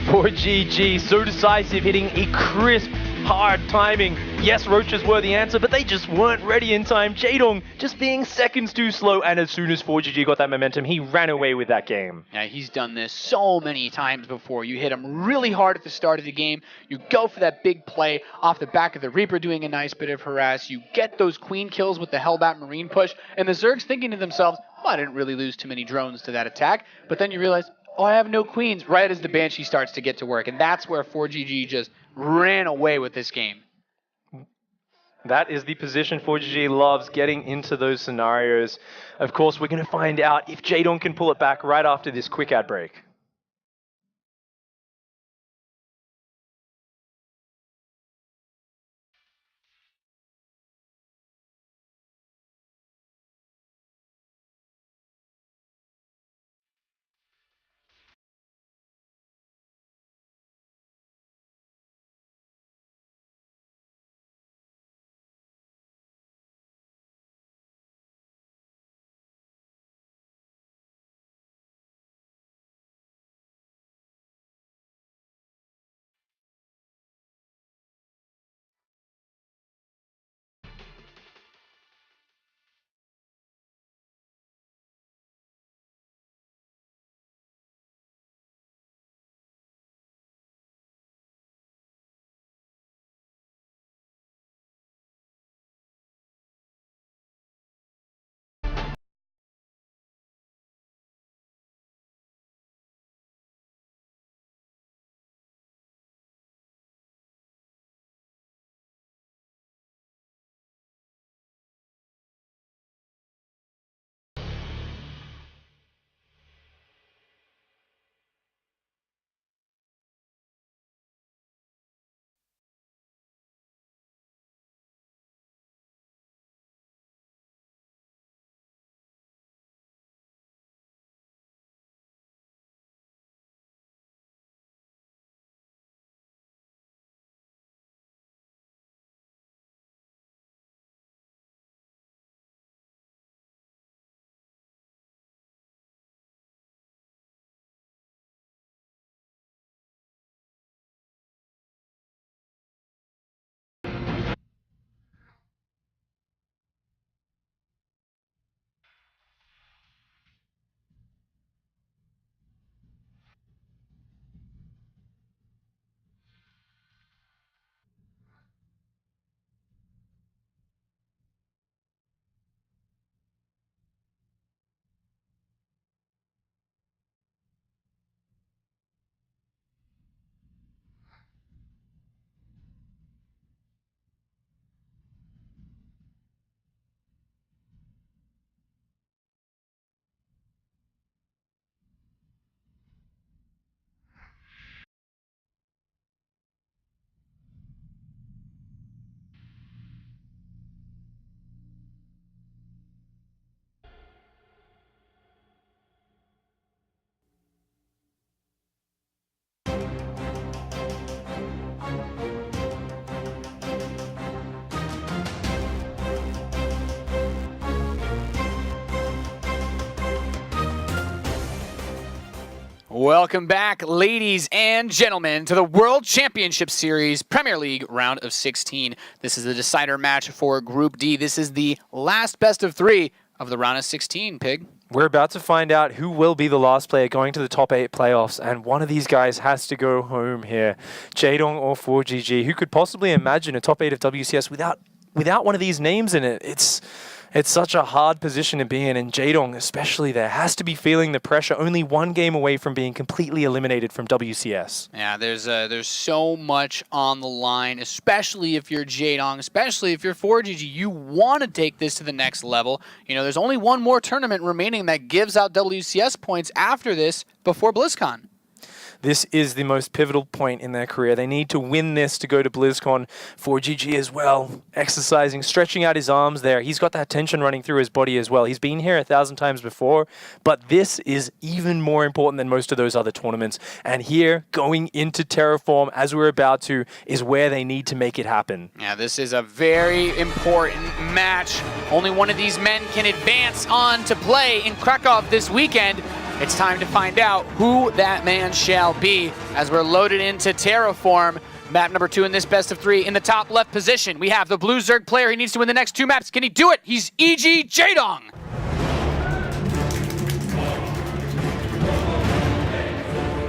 [SPEAKER 5] 4GG, so decisive, hitting a crisp, hard timing. Yes, Roaches were the answer, but they just weren't ready in time. Jaedong just being seconds too slow, and as soon as 4GG got that momentum, he ran away with that game.
[SPEAKER 4] Yeah, he's done this so many times before. You hit him really hard at the start of the game. You go for that big play off the back of the Reaper doing a nice bit of harass. You get those Queen kills with the Hellbat Marine push, and the Zerg's thinking to themselves, well, I didn't really lose too many drones to that attack. But then you realize, oh, I have no Queens, right as the Banshee starts to get to work. And that's where 4GG just ran away with this game.
[SPEAKER 5] That is the position 4GG loves, getting into those scenarios. Of course, we're going to find out if Jaedong can pull it back right after this quick ad break.
[SPEAKER 4] Welcome back, ladies and gentlemen, to the World Championship Series Premier League round of 16. This is the decider match for Group D. This is the last best of 3 of the round of 16, Pig.
[SPEAKER 5] We're about to find out who will be the last player going to the top 8 playoffs, and one of these guys has to go home here. Jaedong or ForGG. Who could possibly imagine a top 8 of WCS without one of these names in it? It's such a hard position to be in, and Jaedong especially there has to be feeling the pressure, only one game away from being completely eliminated from WCS.
[SPEAKER 4] Yeah, there's so much on the line, especially if you're Jaedong, especially if you're ForGG. You want to take this to the next level. You know, there's only one more tournament remaining that gives out WCS points after this before BlizzCon.
[SPEAKER 5] This is the most pivotal point in their career. They need to win this to go to BlizzCon. ForGG as well, exercising, stretching out his arms there. He's got that tension running through his body as well. He's been here 1,000 times before, but this is even more important than most of those other tournaments. And here, going into Terraform, as we're about to, is where they need to make it happen.
[SPEAKER 4] Yeah, this is a very important match. Only one of these men can advance on to play in Krakow this weekend. It's time to find out who that man shall be as we're loaded into Terraform. Map number 2 in this best of 3. In the top left position, we have the blue Zerg player. He needs to win the next 2 maps. Can he do it? He's EG Jaedong.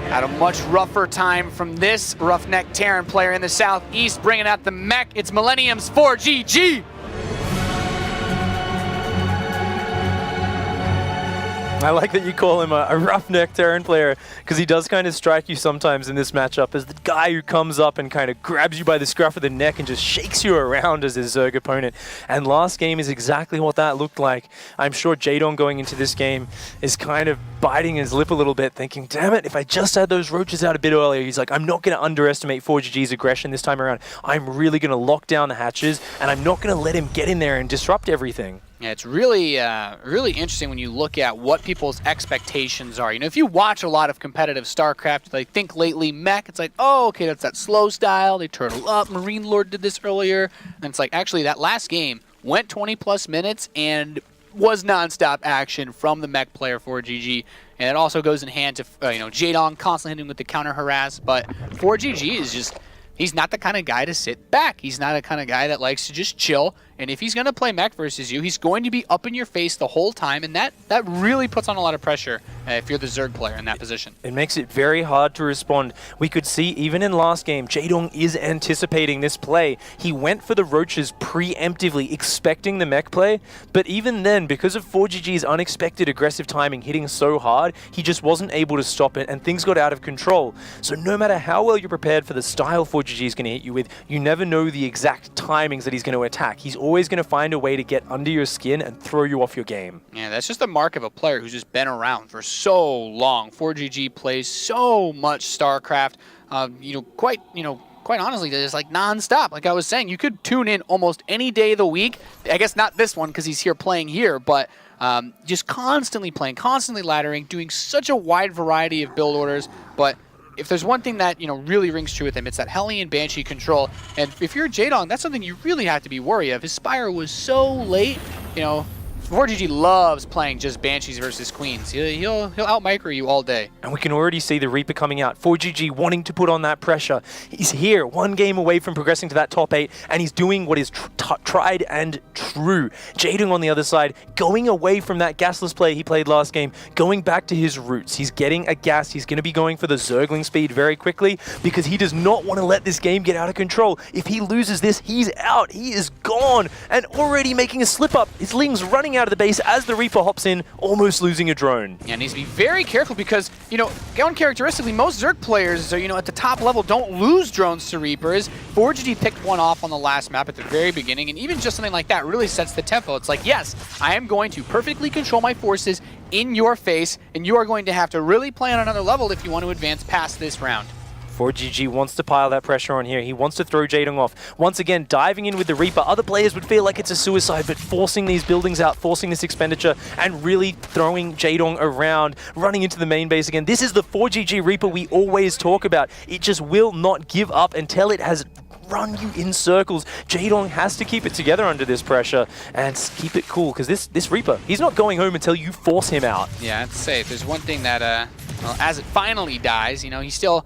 [SPEAKER 4] Had a much rougher time from this roughneck Terran player in the southeast, bringing out the mech. It's Millennium's ForGG.
[SPEAKER 5] I like that you call him a roughneck Terran player, because he does kind of strike you sometimes in this matchup as the guy who comes up and kind of grabs you by the scruff of the neck and just shakes you around as his Zerg opponent. And last game is exactly what that looked like. I'm sure Jaedong going into this game is kind of biting his lip a little bit, thinking, damn it, if I just had those roaches out a bit earlier. He's like, I'm not going to underestimate ForGG's aggression this time around. I'm really going to lock down the hatches, and I'm not going to let him get in there and disrupt everything.
[SPEAKER 4] Yeah, it's really interesting when you look at what people's expectations are. You know, if you watch a lot of competitive StarCraft, I think lately mech, it's like, oh, okay, that's that slow style. They turtle up. Marine Lord did this earlier. And it's like, actually, that last game went 20-plus minutes and was nonstop action from the mech player ForGG. And it also goes in hand to, Jaedong constantly hitting with the counter harass. But ForGG is just... he's not the kind of guy to sit back. He's not the kind of guy that likes to just chill. And if he's going to play mech versus you, he's going to be up in your face the whole time. And that really puts on a lot of pressure if you're the Zerg player in that position.
[SPEAKER 5] It makes it very hard to respond. We could see, even in last game, Jaedong is anticipating this play. He went for the roaches preemptively, expecting the mech play. But even then, because of ForGG's unexpected aggressive timing hitting so hard, he just wasn't able to stop it, and things got out of control. So no matter how well you're prepared for the style ForGG is going to hit you with, you never know the exact timings that he's going to attack. He's always going to find a way to get under your skin and throw you off your game.
[SPEAKER 4] Yeah, that's just the mark of a player who's just been around for so long. ForGG plays so much StarCraft, quite honestly, it's like non-stop. Like I was saying, you could tune in almost any day of the week. I guess not this one because he's here playing here, but just constantly playing, constantly laddering, doing such a wide variety of build orders. But if there's one thing that, really rings true with him, it's that Hellion Banshee control. And if you're Jaedong, that's something you really have to be wary of. His Spire was so late, ForGG loves playing just Banshees versus Queens. He'll out-micro you all day.
[SPEAKER 5] And we can already see the Reaper coming out. ForGG wanting to put on that pressure. He's here, one game away from progressing to that top 8, and he's doing what is tried and true. Jaedong on the other side, going away from that gasless play he played last game, going back to his roots. He's getting a gas. He's going to be going for the Zergling speed very quickly because he does not want to let this game get out of control. If he loses this, he's out. He is gone, and already making a slip-up. His Ling's running out of the base as the Reaper hops in, almost losing a drone.
[SPEAKER 4] Yeah, needs to be very careful because, uncharacteristically, most Zerg players, at the top level, don't lose drones to Reapers. ForGG picked one off on the last map at the very beginning, and even just something like that really sets the tempo. It's like, yes, I am going to perfectly control my forces in your face, and you are going to have to really play on another level if you want to advance past this round.
[SPEAKER 5] ForGG wants to pile that pressure on here. He wants to throw Jaedong off. Once again, diving in with the Reaper. Other players would feel like it's a suicide, but forcing these buildings out, forcing this expenditure, and really throwing Jaedong around, running into the main base again. This is the ForGG Reaper we always talk about. It just will not give up until it has run you in circles. Jaedong has to keep it together under this pressure and keep it cool, because this Reaper, he's not going home until you force him out.
[SPEAKER 4] Yeah, I'd say if there's one thing that Well, as it finally dies, you know, he still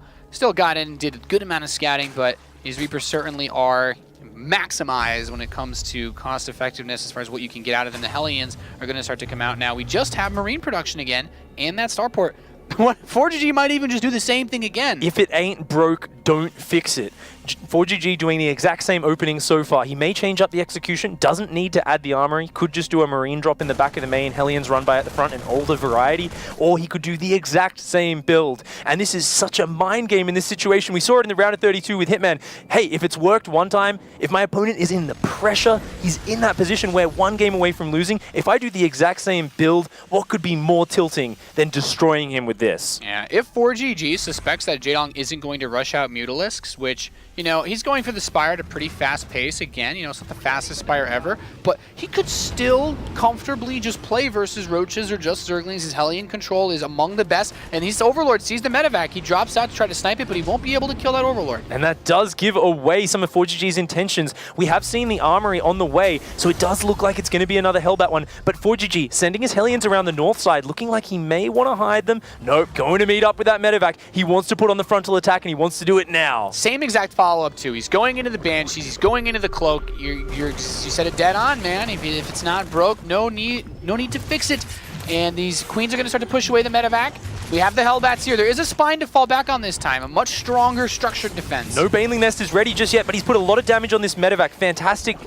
[SPEAKER 4] got in, did a good amount of scouting, but these Reapers certainly are maximized when it comes to cost effectiveness as far as what you can get out of them. The Hellions are going to start to come out now. We just have Marine production again and that starport. ForGG might even just do the same thing again.
[SPEAKER 5] If it ain't broke, don't fix it. ForGG doing the exact same opening so far. He may change up the execution, doesn't need to add the armory, could just do a Marine drop in the back of the main, Hellions run by at the front, an older variety, or he could do the exact same build. And this is such a mind game in this situation. We saw it in the round of 32 with Hitman. Hey, if it's worked one time, if my opponent is in the pressure, he's in that position where one game away from losing, if I do the exact same build, what could be more tilting than destroying him with this?
[SPEAKER 4] Yeah, if ForGG suspects that Jaedong isn't going to rush out Mutalisks, which, you know, he's going for the Spire at a pretty fast pace. Again, you know, it's not the fastest Spire ever, but he could still comfortably just play versus Roaches or just Zerglings. His Hellion control is among the best, and his Overlord sees the medevac. He drops out to try to snipe it, but he won't be able to kill that Overlord.
[SPEAKER 5] And that does give away some of ForGG's intentions. We have seen the armory on the way, so it does look like it's going to be another Hellbat one, but ForGG sending his Hellions around the north side, looking like he may want to hide them. Nope, going to meet up with that medevac. He wants to put on the frontal attack, and he wants to do it now.
[SPEAKER 4] Same exact follow-up too. He's going into the Banshees. He's going into the Cloak. You said it dead on, man. If it's not broke, no need to fix it. And these Queens are going to start to push away the medevac. We have the Hellbats here. There is a Spine to fall back on this time. A much stronger structured defense.
[SPEAKER 5] No Baneling Nest is ready just yet, but he's put a lot of damage on this medevac. Fantastic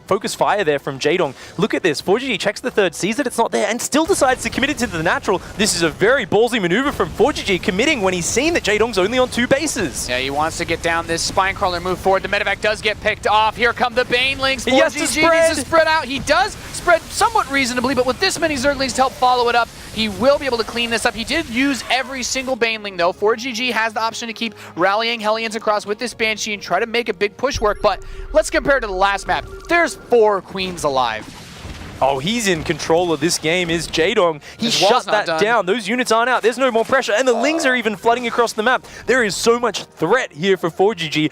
[SPEAKER 5] focus fire there from Jaedong. Look at this. ForGG checks the third, sees that it's not there, and still decides to commit it to the natural. This is a very ballsy maneuver from ForGG, committing when he's seen that Jaedong's only on 2 bases.
[SPEAKER 4] Yeah, he wants to get down this Spine Crawler, move forward. The medevac does get picked off. Here come the Banelings.
[SPEAKER 5] He has to
[SPEAKER 4] ForGG needs to spread out. He does spread somewhat reasonably, but with this many Zerglings to help follow it up, he will be able to clean this up. He did use every single Baneling, though. ForGG has the option to keep rallying Hellions across with this Banshee and try to make a big push work, but let's compare to the last map. There's 4 Queens alive.
[SPEAKER 5] Oh, he's in control of this game, is Jaedong. He shut that down. Those units aren't out. There's no more pressure. And the Lings are even flooding across the map. There is so much threat here for ForGG.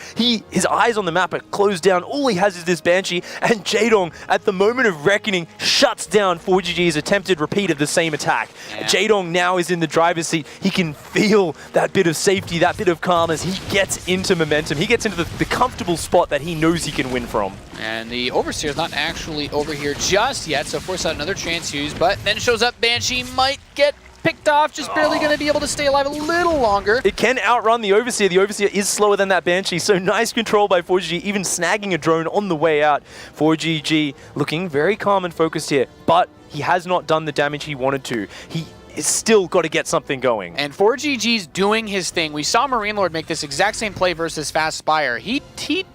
[SPEAKER 5] His eyes on the map are closed down. All he has is this Banshee. And Jaedong, at the moment of reckoning, shuts down ForGG's attempted repeat of the same attack. Yeah. Jaedong now is in the driver's seat. He can feel that bit of safety, that bit of calm as he gets into momentum. He gets into the comfortable spot that he knows he can win from.
[SPEAKER 4] And the Overseer is not actually over here just yet, so force out another transfuse, but then shows up Banshee, might get picked off, just barely going to be able to stay alive a little longer. It
[SPEAKER 5] can outrun the Overseer. The Overseer is slower than that Banshee, so nice control by ForGG, even snagging a drone on the way out. ForGG looking very calm and focused here, but he has not done the damage he wanted to. He is still got to get something going.
[SPEAKER 4] And ForGG's doing his thing. We saw Marine Lord make this exact same play versus Fast Spire. He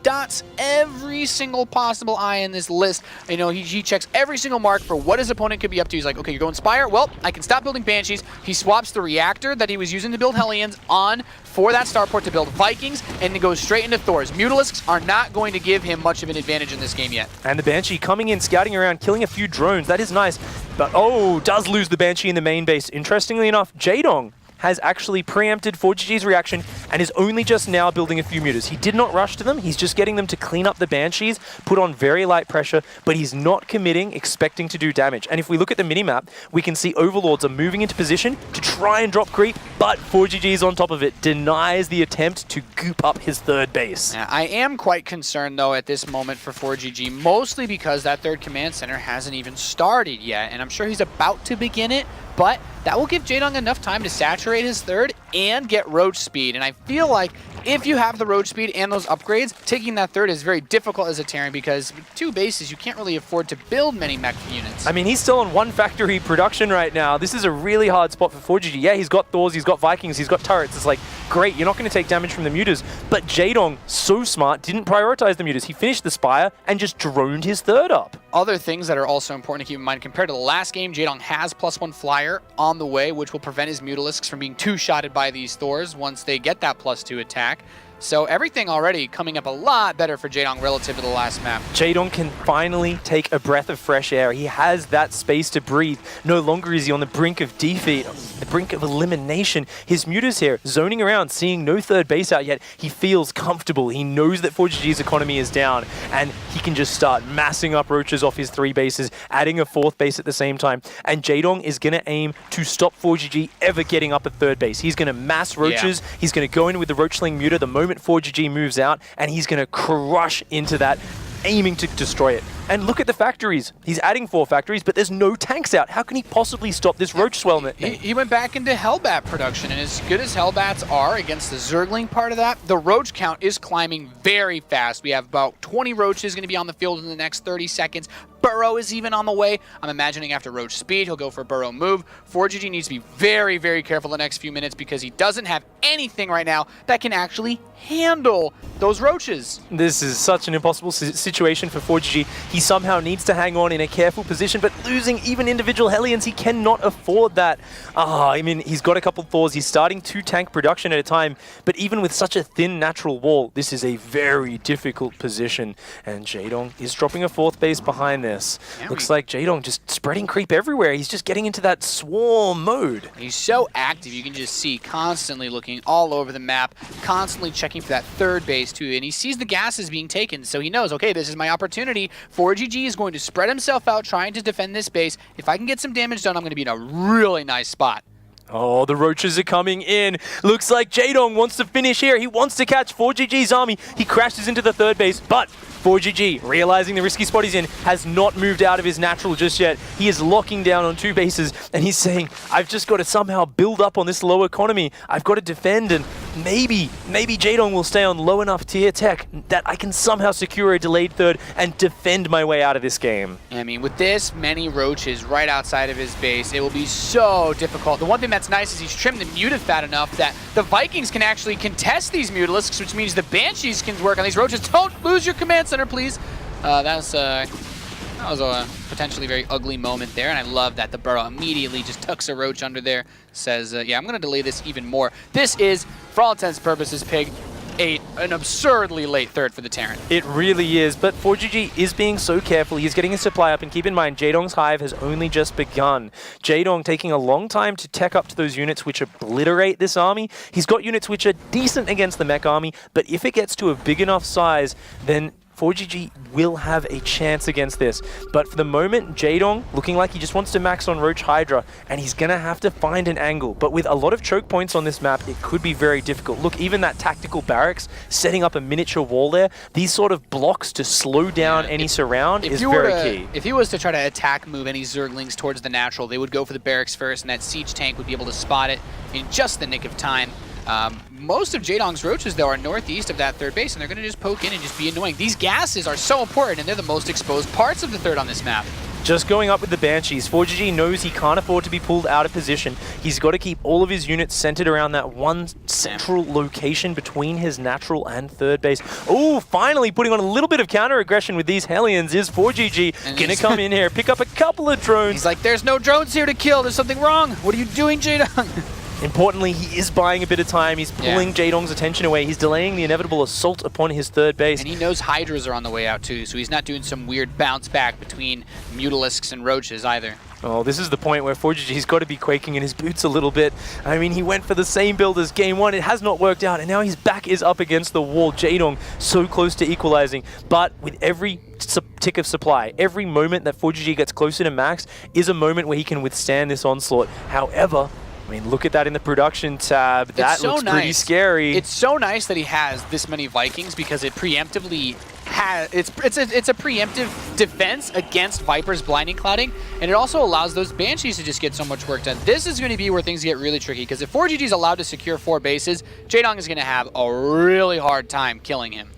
[SPEAKER 4] dots every single possible eye in this list. You know, he checks every single mark for what his opponent could be up to. He's like, okay, you're going Spire? Well, I can stop building Banshees. He swaps the reactor that he was using to build Hellions on for that starport to build Vikings, and he goes straight into Thors. Mutalisks are not going to give him much of an advantage in this game yet.
[SPEAKER 5] And the Banshee coming in, scouting around, killing a few drones. That is nice. But, oh, does lose the Banshee in the main base. Interestingly enough, Jaedong has actually preempted ForGG's reaction and is only just now building a few mutas. He did not rush to them. He's just getting them to clean up the Banshees, put on very light pressure, but he's not committing, expecting to do damage. And if we look at the minimap, we can see Overlords are moving into position to try and drop creep, but ForGG is on top of it, denies the attempt to goop up his third base.
[SPEAKER 4] I am quite concerned, though, at this moment for ForGG, mostly because that third command center hasn't even started yet, and I'm sure he's about to begin it, but that will give Jaedong enough time to saturate his third and get roach speed. And I feel like if you have the roach speed and those upgrades, taking that third is very difficult as a Terran because with 2 bases, you can't really afford to build many mech units.
[SPEAKER 5] I mean, he's still on 1 factory production right now. This is a really hard spot for ForGG. Yeah, he's got Thors, he's got Vikings, he's got turrets. It's like, great, you're not going to take damage from the mutas. But Jaedong, so smart, didn't prioritize the mutas. He finished the Spire and just droned his third up.
[SPEAKER 4] Other things that are also important to keep in mind, compared to the last game, Jaedong has +1 flyer on the way, which will prevent his Mutalisks from being 2-shotted by these Thors once they get that +2 attack. So everything already coming up a lot better for Jaedong relative to the last map.
[SPEAKER 5] Jaedong can finally take a breath of fresh air. He has that space to breathe. No longer is he on the brink of defeat, the brink of elimination. His Muta's here, zoning around, seeing no third base out yet. He feels comfortable. He knows that ForGG's economy is down, and he can just start massing up roaches off his 3 bases, adding a 4th base at the same time. And Jaedong is going to aim to stop ForGG ever getting up a 3rd base. He's going to mass roaches. Yeah. He's going to go in with the Roachling Muta the moment ForGG moves out, and he's going to crush into that, aiming to destroy it. And look at the factories. He's adding 4 factories, but there's no tanks out. How can he possibly stop this Roach swell?
[SPEAKER 4] He went back into Hellbat production, and as good as Hellbats are against the Zergling part of that, the Roach count is climbing very fast. We have about 20 Roaches going to be on the field in the next 30 seconds. Burrow is even on the way. I'm imagining after Roach speed, he'll go for Burrow move. ForGG needs to be very, very careful the next few minutes because he doesn't have anything right now that can actually handle those Roaches.
[SPEAKER 5] This is such an impossible situation for ForGG. He somehow needs to hang on in a careful position, but losing even individual Hellions, he cannot afford that. I mean, he's got a couple Thors. He's starting 2 tank production at a time, but even with such a thin natural wall, this is a very difficult position. And Jaedong is dropping a 4th base behind this. Yeah, looks like Jaedong just spreading creep everywhere. He's just getting into that swarm mode.
[SPEAKER 4] He's so active, you can just see constantly looking all over the map, constantly checking for that 3rd base too, and he sees the gases being taken, so he knows, okay, this is my opportunity. ForGG is going to spread himself out trying to defend this base. If I can get some damage done, I'm going to be in a really nice spot.
[SPEAKER 5] Oh, the Roaches are coming in. Looks like Jaedong wants to finish here. He wants to catch ForGG's army. He crashes into the 3rd base, but ForGG, realizing the risky spot he's in, has not moved out of his natural just yet. He is locking down on 2 bases, and he's saying, I've just got to somehow build up on this low economy. I've got to defend, and maybe Jaedong will stay on low enough tier tech that I can somehow secure a delayed 3rd and defend my way out of this game.
[SPEAKER 4] I mean, with this many Roaches right outside of his base, it will be so difficult. The one thing that's nice is he's trimmed the Muta fat enough that the Vikings can actually contest these Mutalisks, which means the Banshees can work on these Roaches. Don't lose your command center, please. That was a potentially very ugly moment there, and I love that the Burrow immediately just tucks a Roach under there, says, yeah, I'm going to delay this even more. This is, for all intents and purposes, Pig, an absurdly late 3rd for the Terran.
[SPEAKER 5] It really is, but ForGG is being so careful. He's getting his supply up, and keep in mind, Jaedong's hive has only just begun. Jaedong taking a long time to tech up to those units which obliterate this army. He's got units which are decent against the mech army, but if it gets to a big enough size, then ForGG will have a chance against this. But for the moment, Jaedong looking like he just wants to max on Roach Hydra, and he's going to have to find an angle. But with a lot of choke points on this map, it could be very difficult. Look, even that tactical barracks, setting up a miniature wall there, these sort of blocks to slow down any surround is very key.
[SPEAKER 4] If he was to try to attack move any Zerglings towards the natural, they would go for the barracks first, and that siege tank would be able to spot it in just the nick of time. Most of Jaedong's Roaches, though, are northeast of that 3rd base, and they're going to just poke in and just be annoying. These gases are so important, and they're the most exposed parts of the 3rd on this map.
[SPEAKER 5] Just going up with the Banshees, ForGG knows he can't afford to be pulled out of position. He's got to keep all of his units centered around that one central location between his natural and 3rd base. Oh, finally putting on a little bit of counter-aggression with these Hellions is ForGG. Gonna come in here, pick up a couple of drones.
[SPEAKER 4] He's like, there's no drones here to kill. There's something wrong. What are you doing, Jaedong?
[SPEAKER 5] Importantly, he is buying a bit of time. He's pulling Jaedong's attention away. He's delaying the inevitable assault upon his 3rd base.
[SPEAKER 4] And he knows Hydras are on the way out too, so he's not doing some weird bounce back between Mutalisks and Roaches either.
[SPEAKER 5] Oh, this is the point where ForGG's got to be quaking in his boots a little bit. I mean, he went for the same build as Game 1. It has not worked out, and now his back is up against the wall. Jaedong so close to equalizing, but with every tick of supply, every moment that ForGG gets closer to max is a moment where he can withstand this onslaught. However, I mean, look at that in the production tab. That looks pretty scary.
[SPEAKER 4] It's so nice that he has this many Vikings because it preemptively has it's a preemptive defense against Viper's blinding clouding, and it also allows those Banshees to just get so much work done. This is going to be where things get really tricky because if ForGG is allowed to secure 4 bases, Jaedong is going to have a really hard time killing him.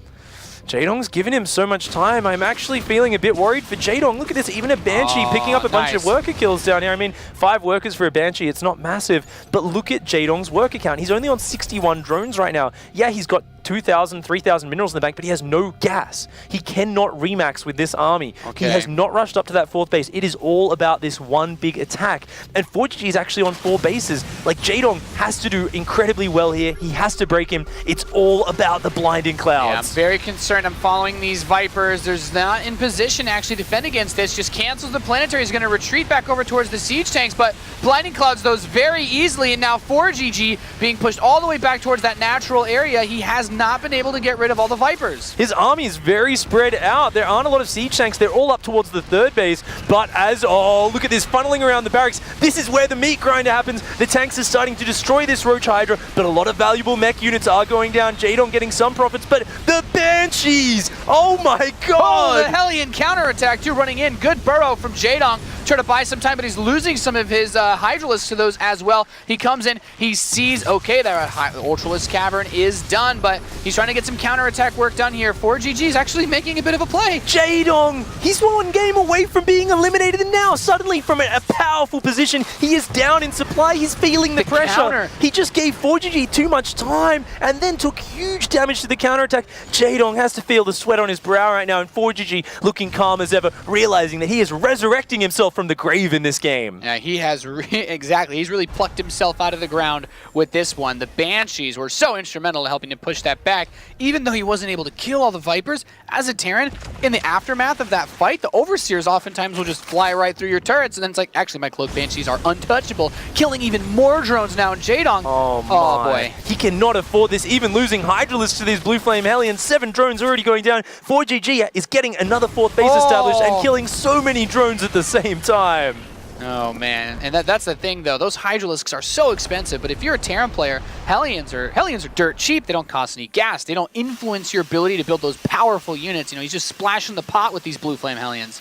[SPEAKER 5] Jaedong's given him so much time. I'm actually feeling a bit worried for Jaedong. Look at this, even a Banshee picking up a bunch of worker kills down here. I mean, 5 workers for a Banshee, it's not massive, but look at Jaedong's worker count. He's only on 61 drones right now. Yeah, he's got 2,000, 3,000 minerals in the bank, but he has no gas. He cannot remax with this army.
[SPEAKER 4] Okay.
[SPEAKER 5] He has not rushed up to that 4th base. It is all about this one big attack. And ForGG is actually on 4 bases. Like, Jaedong has to do incredibly well here. He has to break him. It's all about the blinding clouds.
[SPEAKER 4] Yeah, I'm very concerned. I'm following these Vipers. There's not in position to actually defend against this. Just cancels the planetary. He's going to retreat back over towards the siege tanks, but blinding clouds those very easily, and now ForGG being pushed all the way back towards that natural area. He has not been able to get rid of all the Vipers.
[SPEAKER 5] His army is very spread out. There aren't a lot of siege tanks. They're all up towards the 3rd base, but oh, look at this funneling around the barracks. This is where the meat grinder happens. The tanks are starting to destroy this Roach Hydra, but a lot of valuable mech units are going down. Jaedong getting some profits, but the Banshees! Oh my god!
[SPEAKER 4] Oh, the Hellion counterattack too, running in. Good burrow from Jaedong. Try to buy some time, but he's losing some of his Hydralisks to those as well. He comes in, he sees, okay, that Ultralisk Cavern is done, but he's trying to get some counterattack work done here. ForGG is actually making a bit of a play.
[SPEAKER 5] Jaedong, he's 1 game away from being eliminated, and now suddenly from a powerful position, he is down in supply. He's feeling the pressure.
[SPEAKER 4] Counter.
[SPEAKER 5] He just gave ForGG too much time and then took huge damage to the counterattack. Jaedong has to feel the sweat on his brow right now, and ForGG looking calm as ever, realizing that he is resurrecting himself from the grave in this game.
[SPEAKER 4] Yeah, he has exactly. He's really plucked himself out of the ground with this one. The Banshees were so instrumental in helping to push that back, even though he wasn't able to kill all the Vipers. As a Terran, in the aftermath of that fight, the Overseers oftentimes will just fly right through your turrets, and then it's like, actually, my Cloak Banshees are untouchable, killing even more drones now. And Jaedong,
[SPEAKER 5] oh
[SPEAKER 4] boy.
[SPEAKER 5] He cannot afford this, even losing Hydralisks to these Blue Flame Hellions. 7 drones already going down. ForGG is getting another 4th base established and killing so many drones at the same time.
[SPEAKER 4] Oh man, and that's the thing though. Those Hydralisks are so expensive, but if you're a Terran player, Hellions are dirt cheap. They don't cost any gas. They don't influence your ability to build those powerful units. You know, he's just splashing the pot with these Blue Flame Hellions.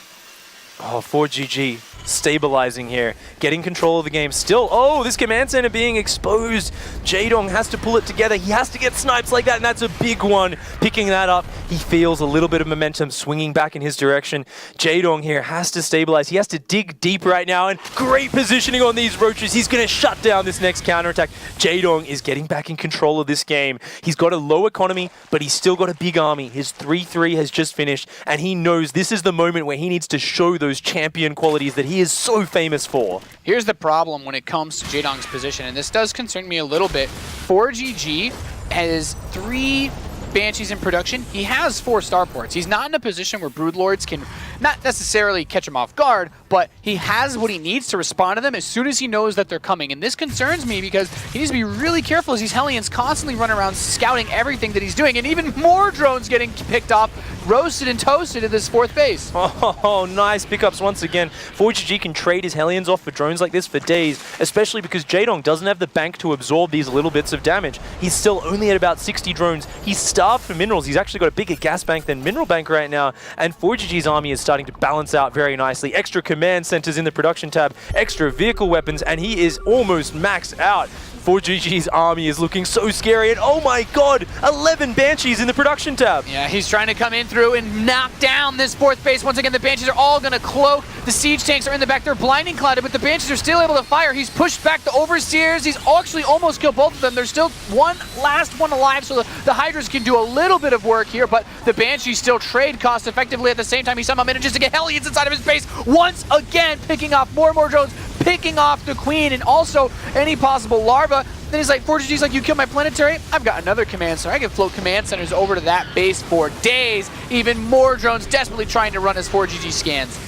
[SPEAKER 5] Oh, ForGG stabilizing here, getting control of the game. Still, oh, this command center being exposed. Jaedong has to pull it together. He has to get snipes like that, and that's a big one. Picking that up, he feels a little bit of momentum swinging back in his direction. Jaedong here has to stabilize. He has to dig deep right now, and great positioning on these roaches. He's going to shut down this next counterattack. Jaedong is getting back in control of this game. He's got a low economy, but he's still got a big army. His 3-3 has just finished, and he knows this is the moment where he needs to show those champion qualities that he is so famous for.
[SPEAKER 4] Here's the problem when it comes to Jaedong's position, and this does concern me a little bit. ForGG has 3 Banshees in production. He has 4 starports. He's not in a position where Broodlords can not necessarily catch him off guard, but he has what he needs to respond to them as soon as he knows that they're coming. And this concerns me because he needs to be really careful as these Hellions constantly run around scouting everything that he's doing, and even more drones getting picked off, roasted and toasted at this 4th base.
[SPEAKER 5] Oh, nice pickups once again. ForGG can trade his Hellions off for drones like this for days, especially because Jaedong doesn't have the bank to absorb these little bits of damage. He's still only at about 60 drones. He's starved for minerals. He's actually got a bigger gas bank than mineral bank right now, and ForGG's army is starting to balance out very nicely. Extra command centers in the production tab, extra vehicle weapons, and he is almost maxed out. ForGG's army is looking so scary, and oh my god, 11 Banshees in the production tab.
[SPEAKER 4] Yeah, he's trying to come in through and knock down this 4th base. Once again, the Banshees are all going to cloak. The siege tanks are in the back. They're blinding clouded, but the Banshees are still able to fire. He's pushed back the Overseers. He's actually almost killed both of them. There's still one last one alive, so the Hydras can do a little bit of work here, but the Banshees still trade cost effectively. At the same time, he somehow manages to get Hellions inside of his base once again, picking off more and more drones, picking off the Queen, and also any possible larva. Then he's like, ForGG's like, you killed my planetary? I've got another command center. I can float command centers over to that base for days. Even more drones desperately trying to run as ForGG scans.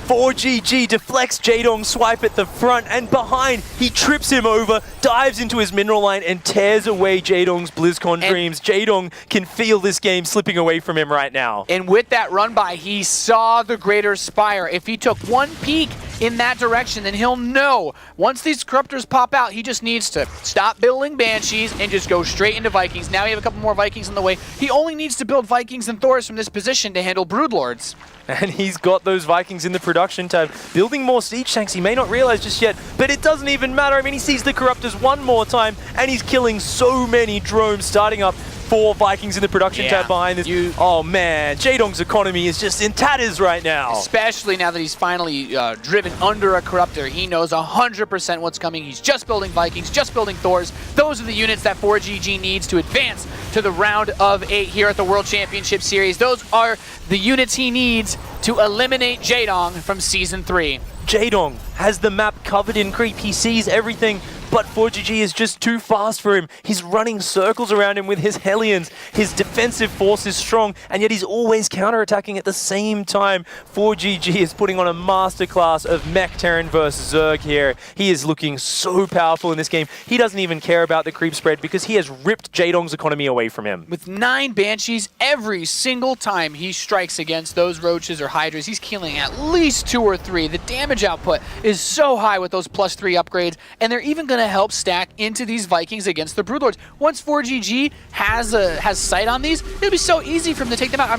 [SPEAKER 5] ForGG deflects Jaedong's swipe at the front and behind. He trips him over, dives into his mineral line, and tears away Jaedong's BlizzCon dreams. Jaedong can feel this game slipping away from him right now.
[SPEAKER 4] And with that run by, he saw the Greater Spire. If he took one peek in that direction, then he'll know. Once these Corruptors pop out, he just needs to stop building Banshees and just go straight into Vikings. Now we have a couple more Vikings on the way. He only needs to build Vikings and Thors from this position to handle Broodlords.
[SPEAKER 5] And he's got those Vikings in the production tab, building more siege tanks. He may not realize just yet, but it doesn't even matter. I mean, he sees the Corruptors one more time, and he's killing so many drones, starting up 4 Vikings in the production
[SPEAKER 4] Yeah.
[SPEAKER 5] tab behind this. Oh man, Jaedong's economy is just in tatters right now.
[SPEAKER 4] Especially now that he's finally driven under a Corruptor. He knows 100% what's coming. He's just building Vikings, just building Thors. Those are the units that ForGG needs to advance to the round of 8 here at the World Championship Series. Those are the units he needs to eliminate Jaedong from Season 3.
[SPEAKER 5] Jaedong has the map covered in creep. He sees everything, but ForGG is just too fast for him. He's running circles around him with his Hellions. His defensive force is strong, and yet he's always counterattacking at the same time. ForGG is putting on a masterclass of Mech Terran versus Zerg here. He is looking so powerful in this game. He doesn't even care about the creep spread because he has ripped Jaedong's economy away from him.
[SPEAKER 4] With 9 Banshees, every single time he strikes against those Roaches or Hydras, he's killing at least 2 or 3. The damage output is so high with those +3 upgrades, and they're even going to help stack into these Vikings against the Broodlords. Once ForGG has sight on these, it'll be so easy for him to take them out.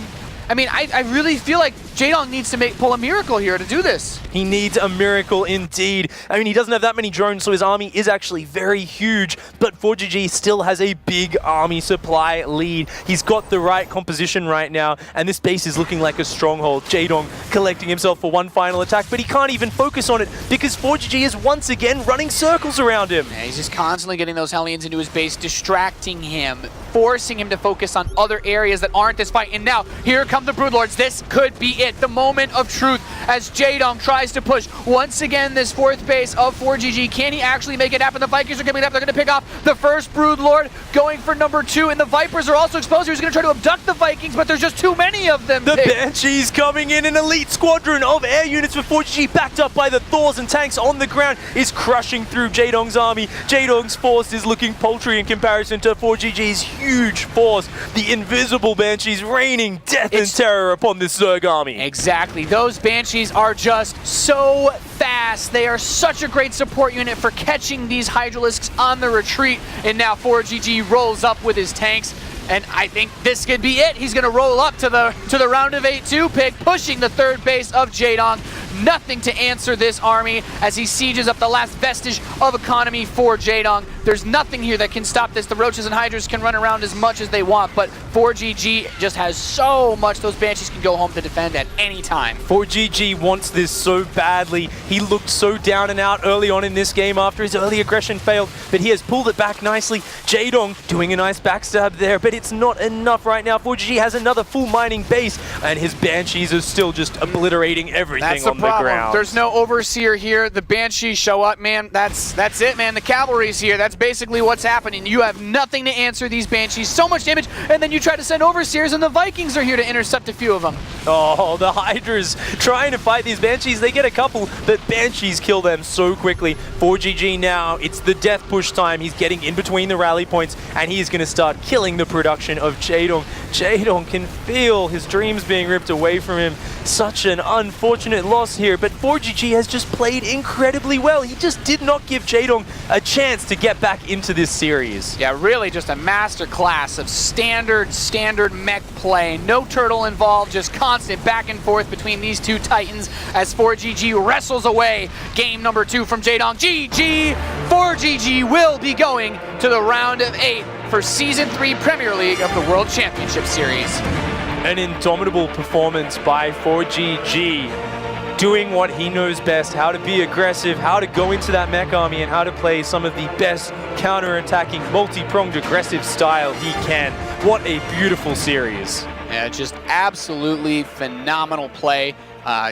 [SPEAKER 4] I really feel like Jaedong needs to pull a miracle here to do this.
[SPEAKER 5] He needs a miracle indeed. I mean, he doesn't have that many drones, so his army is actually very huge, but ForGG still has a big army supply lead. He's got the right composition right now, and this base is looking like a stronghold. Jaedong collecting himself for one final attack, but he can't even focus on it because ForGG is once again running circles around him.
[SPEAKER 4] Yeah, he's just constantly getting those Hellions into his base, distracting him, forcing him to focus on other areas that aren't this fight. And now, here come the Broodlords. This could be it. The moment of truth as Jaedong tries to push once again this 4th base of ForGG. Can he actually make it happen? The Vikings are coming up. They're going to pick off the first Broodlord, going for number 2, and the Vipers are also exposed. He's going to try to abduct the Vikings, but there's just too many of them.
[SPEAKER 5] The Banshees coming in, an elite squadron of air units for ForGG, backed up by the Thors and tanks on the ground, is crushing through Jaedong's army. Jaedong's force is looking paltry in comparison to ForGG's huge force. The invisible Banshees raining death and terror upon this Zerg army.
[SPEAKER 4] Exactly. Those Banshees are just so fast. They are such a great support unit for catching these Hydralisks on the retreat. And now ForGG rolls up with his tanks. And I think this could be it. He's going to roll up to the round of 8-2 pick, pushing the 3rd base of Jaedong. Nothing to answer this army as he sieges up the last vestige of economy for Jaedong. There's nothing here that can stop this. The Roaches and Hydras can run around as much as they want, but ForGG just has so much those Banshees can go home to defend at any time.
[SPEAKER 5] ForGG wants this so badly. He looked so down and out early on in this game after his early aggression failed, but he has pulled it back nicely. Jaedong doing a nice backstab there, but it's not enough right now. ForGG has another full mining base, and his Banshees are still just obliterating everything on the ground.
[SPEAKER 4] There's no Overseer here. The Banshees show up, man. That's it, man. The cavalry's here. That's basically what's happening. You have nothing to answer these Banshees. So much damage, and then you try to send Overseers, and the Vikings are here to intercept a few of them.
[SPEAKER 5] Oh, the Hydras trying to fight these Banshees. They get a couple, but Banshees kill them so quickly. ForGG now, it's the death push time. He's getting in between the rally points, and he's going to start killing the production of Jaedong. Jaedong can feel his dreams being ripped away from him. Such an unfortunate loss here, but ForGG has just played incredibly well. He just did not give Jaedong a chance to get back into this series.
[SPEAKER 4] Yeah, really just a master class of standard mech play. No turtle involved, just constant back and forth between these two titans as ForGG wrestles away game number 2 from Jaedong. GG! ForGG will be going to the round of 8 for Season 3 Premier League of the World Championship Series.
[SPEAKER 5] An indomitable performance by ForGG, doing what he knows best, how to be aggressive, how to go into that mech army, and how to play some of the best counter-attacking, multi-pronged aggressive style he can. What a beautiful series.
[SPEAKER 4] Yeah, just absolutely phenomenal play.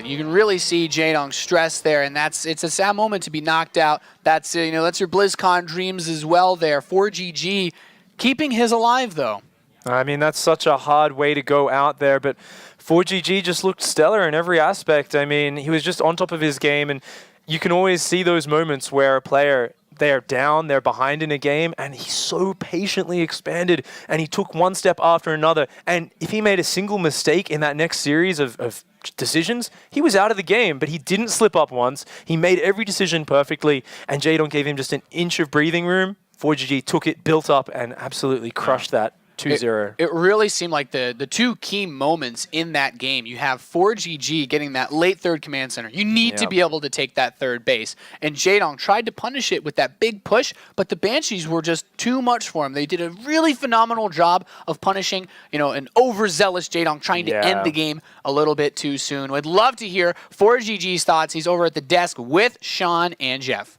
[SPEAKER 4] You can really see Jaedong's stress there, and it's a sad moment to be knocked out. That's your BlizzCon dreams as well there. ForGG keeping his alive though.
[SPEAKER 5] I mean, that's such a hard way to go out there, but ForGG just looked stellar in every aspect. I mean, he was just on top of his game, and you can always see those moments where a player, they're down, they're behind in a game, and he so patiently expanded, and he took one step after another. And if he made a single mistake in that next series of decisions, he was out of the game, but he didn't slip up once. He made every decision perfectly, and Jaedong gave him just an inch of breathing room. ForGG took it, built up, and absolutely crushed that. 2-0.
[SPEAKER 4] It really seemed like the two key moments in that game. You have ForGG getting that late third command center. You need to be able to take that third base. And Jaedong tried to punish it with that big push, but the Banshees were just too much for him. They did a really phenomenal job of punishing, an overzealous Jaedong trying to end the game a little bit too soon. We'd love to hear ForGG's thoughts. He's over at the desk with Sean and Jeff.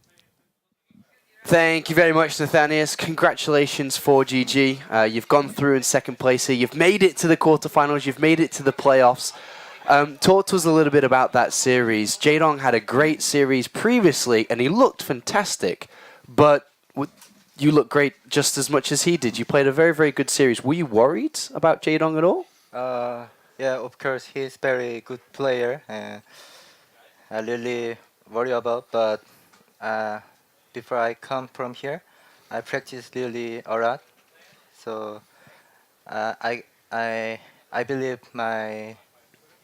[SPEAKER 1] Thank you very much, Nathanius. Congratulations, ForGG. You've gone through in second place here. You've made it to the quarterfinals. You've made it to the playoffs. Talk to us a little bit about that series. Jaedong had a great series previously, and he looked fantastic. But you look great just as much as he did. You played a very, very good series. Were you worried about Jaedong at all?
[SPEAKER 6] Yeah, of course, he's very good player. And I really worry about, but before I come from here, I practice really a lot. So I believe my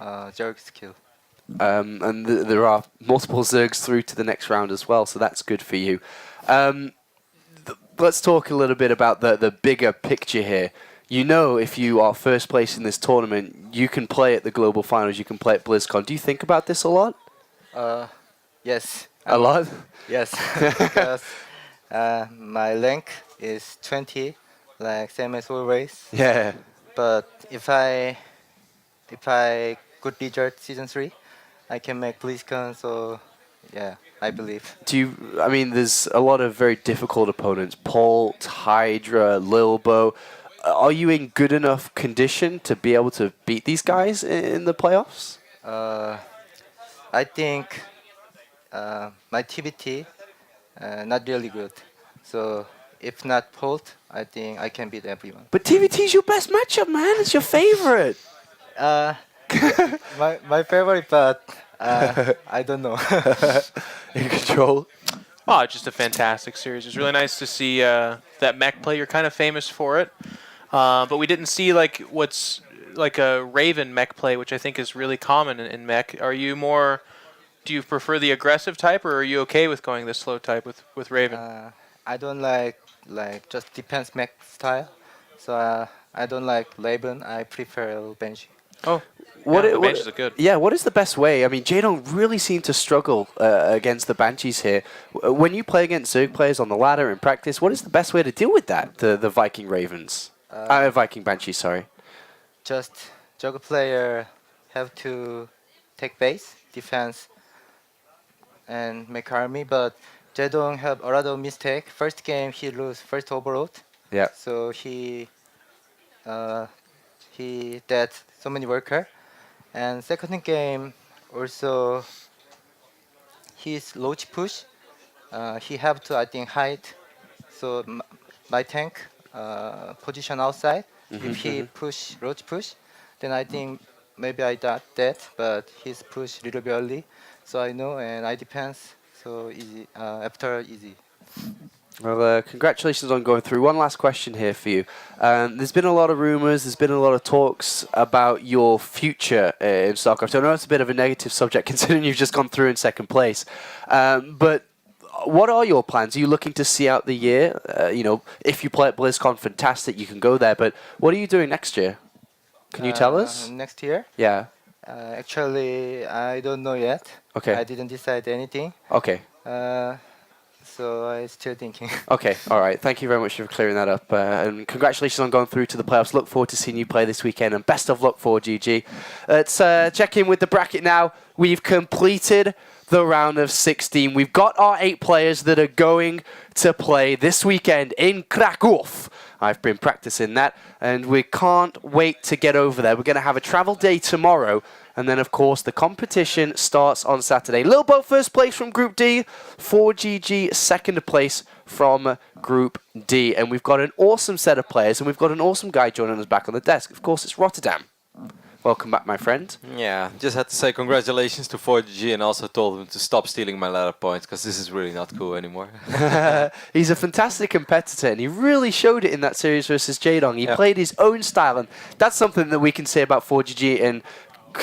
[SPEAKER 6] Zerg skill.
[SPEAKER 1] And there are multiple Zergs through to the next round as well, so that's good for you. Let's talk a little bit about the bigger picture here. If you are first place in this tournament, you can play at the global finals, you can play at BlizzCon. Do you think about this a lot?
[SPEAKER 6] Yes.
[SPEAKER 1] A lot?
[SPEAKER 6] Yes, because my rank is 20, like same as always.
[SPEAKER 1] Yeah.
[SPEAKER 6] But if I good result season 3, I can make BlizzCon. So yeah, I believe.
[SPEAKER 1] There's a lot of very difficult opponents: Polt, Hydra, Lilbo. Are you in good enough condition to be able to beat these guys in the playoffs?
[SPEAKER 6] I think my TBT not really good. So if not Polt, I think I can beat everyone.
[SPEAKER 1] But TVT's your best matchup, man. It's your favorite.
[SPEAKER 6] My favorite, but I don't know.
[SPEAKER 1] In control.
[SPEAKER 2] Oh, just a fantastic series. It's really nice to see that mech play. You're kind of famous for it. But we didn't see what's like a Raven mech play, which I think is really common in mech. Do you prefer the aggressive type, or are you okay with going the slow type with Raven?
[SPEAKER 6] I don't like just defense mech style. So I don't like Raven. I prefer Banshee.
[SPEAKER 2] Oh, the Banshees are good.
[SPEAKER 1] Yeah, what is the best way? Jaedong really seemed to struggle against the Banshees here. When you play against Zerg players on the ladder in practice, what is the best way to deal with that, the Viking Ravens? Viking Banshees, sorry.
[SPEAKER 6] Just Zerg player have to take base, defense, and make army, but Jaedong have a lot of mistake. First game he lose first overload.
[SPEAKER 1] Yeah.
[SPEAKER 6] So he dead so many worker, and second game also his roach push. He have to hide. So my tank position outside. If he push roach push, then I think maybe I got dead, but he's push little bit early. So I know, and I defense. So easy. After easy.
[SPEAKER 1] Well, congratulations on going through. One last question here for you. There's been a lot of rumors, there's been a lot of talks about your future in StarCraft. I know it's a bit of a negative subject considering you've just gone through in second place. But what are your plans? Are you looking to see out the year? If you play at BlizzCon, fantastic, you can go there. But what are you doing next year? Can you tell us?
[SPEAKER 6] Next year?
[SPEAKER 1] Yeah.
[SPEAKER 6] Actually, I don't know yet.
[SPEAKER 1] Okay.
[SPEAKER 6] I didn't decide anything.
[SPEAKER 1] Okay.
[SPEAKER 6] So I'm still thinking.
[SPEAKER 1] Okay, all right. Thank you very much for clearing that up. And congratulations on going through to the playoffs. Look forward to seeing you play this weekend. And best of luck ForGG. Let's check in with the bracket now. We've completed the round of 16. We've got our 8 players that are going to play this weekend in Kraków. I've been practicing that, and we can't wait to get over there. We're going to have a travel day tomorrow, and then, of course, the competition starts on Saturday. Lilbo first place from Group D, ForGG second place from Group D. And we've got an awesome set of players, and we've got an awesome guy joining us back on the desk. Of course, it's Rotterdam. Welcome back, my friend.
[SPEAKER 3] Yeah, just had to say congratulations to ForGG and also told him to stop stealing my ladder points because this is really not cool anymore.
[SPEAKER 1] He's a fantastic competitor, and he really showed it in that series versus Jaedong. He played his own style, and that's something that we can say about ForGG. And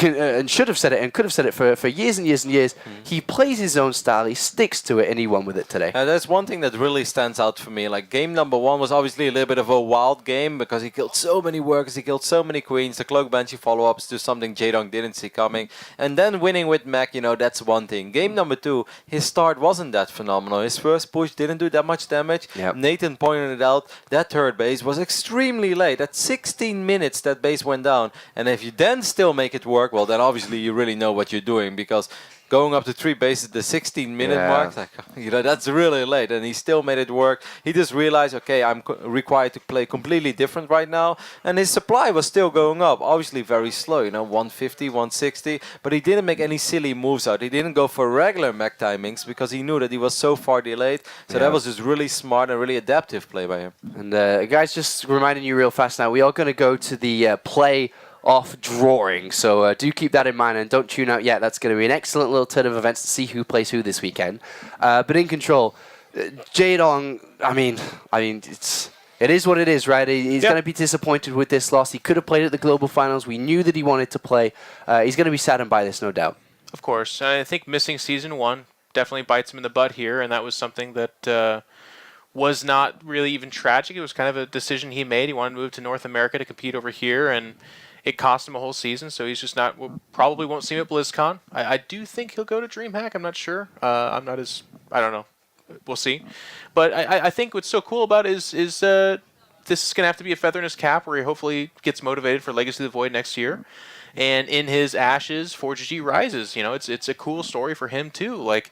[SPEAKER 1] and should have said it and could have said it for years and years and years. He plays his own style, he sticks to it, and he won with it today.
[SPEAKER 3] That's one thing that really stands out for me. Like, game number 1 was obviously a little bit of a wild game because he killed so many workers, he killed so many queens, the cloak banshee follow-ups to something Jaedong didn't see coming. And then winning with mech, you know, that's one thing. Game number 2, his start wasn't that phenomenal. His first push didn't do that much damage.
[SPEAKER 1] Yep.
[SPEAKER 3] Nathan pointed it out, that third base was extremely late. At 16 minutes that base went down. And if you then still make it work, well, then obviously you really know what you're doing, because going up to 3 bases, the 16-minute mark, like, you know, that's really late, and he still made it work. He just realized, okay, I'm required to play completely different right now, and his supply was still going up, obviously very slow, you know, 150, 160, but he didn't make any silly moves out. He didn't go for regular mech timings because he knew that he was so far delayed, so that was just really smart and really adaptive play by him.
[SPEAKER 1] And guys, just reminding you real fast now, we are going to go to the play-off drawing, so do keep that in mind and don't tune out yet. That's going to be an excellent little turn of events to see who plays who this weekend. But in control, Jaedong, I mean, it is what it is, right? He's going to be disappointed with this loss. He could have played at the global finals. We knew that he wanted to play. He's going to be saddened by this, no doubt.
[SPEAKER 2] Of course. I think missing Season 1 definitely bites him in the butt here, and that was something that was not really even tragic. It was kind of a decision he made. He wanted to move to North America to compete over here, and it cost him a whole season, so he's just not, probably won't see him at BlizzCon. I do think he'll go to DreamHack. I'm not sure. I don't know. We'll see. But I think what's so cool about it is this is going to have to be a feather in his cap where he hopefully gets motivated for Legacy of the Void next year. And in his ashes, ForGG rises. You know, it's a cool story for him, too. Like,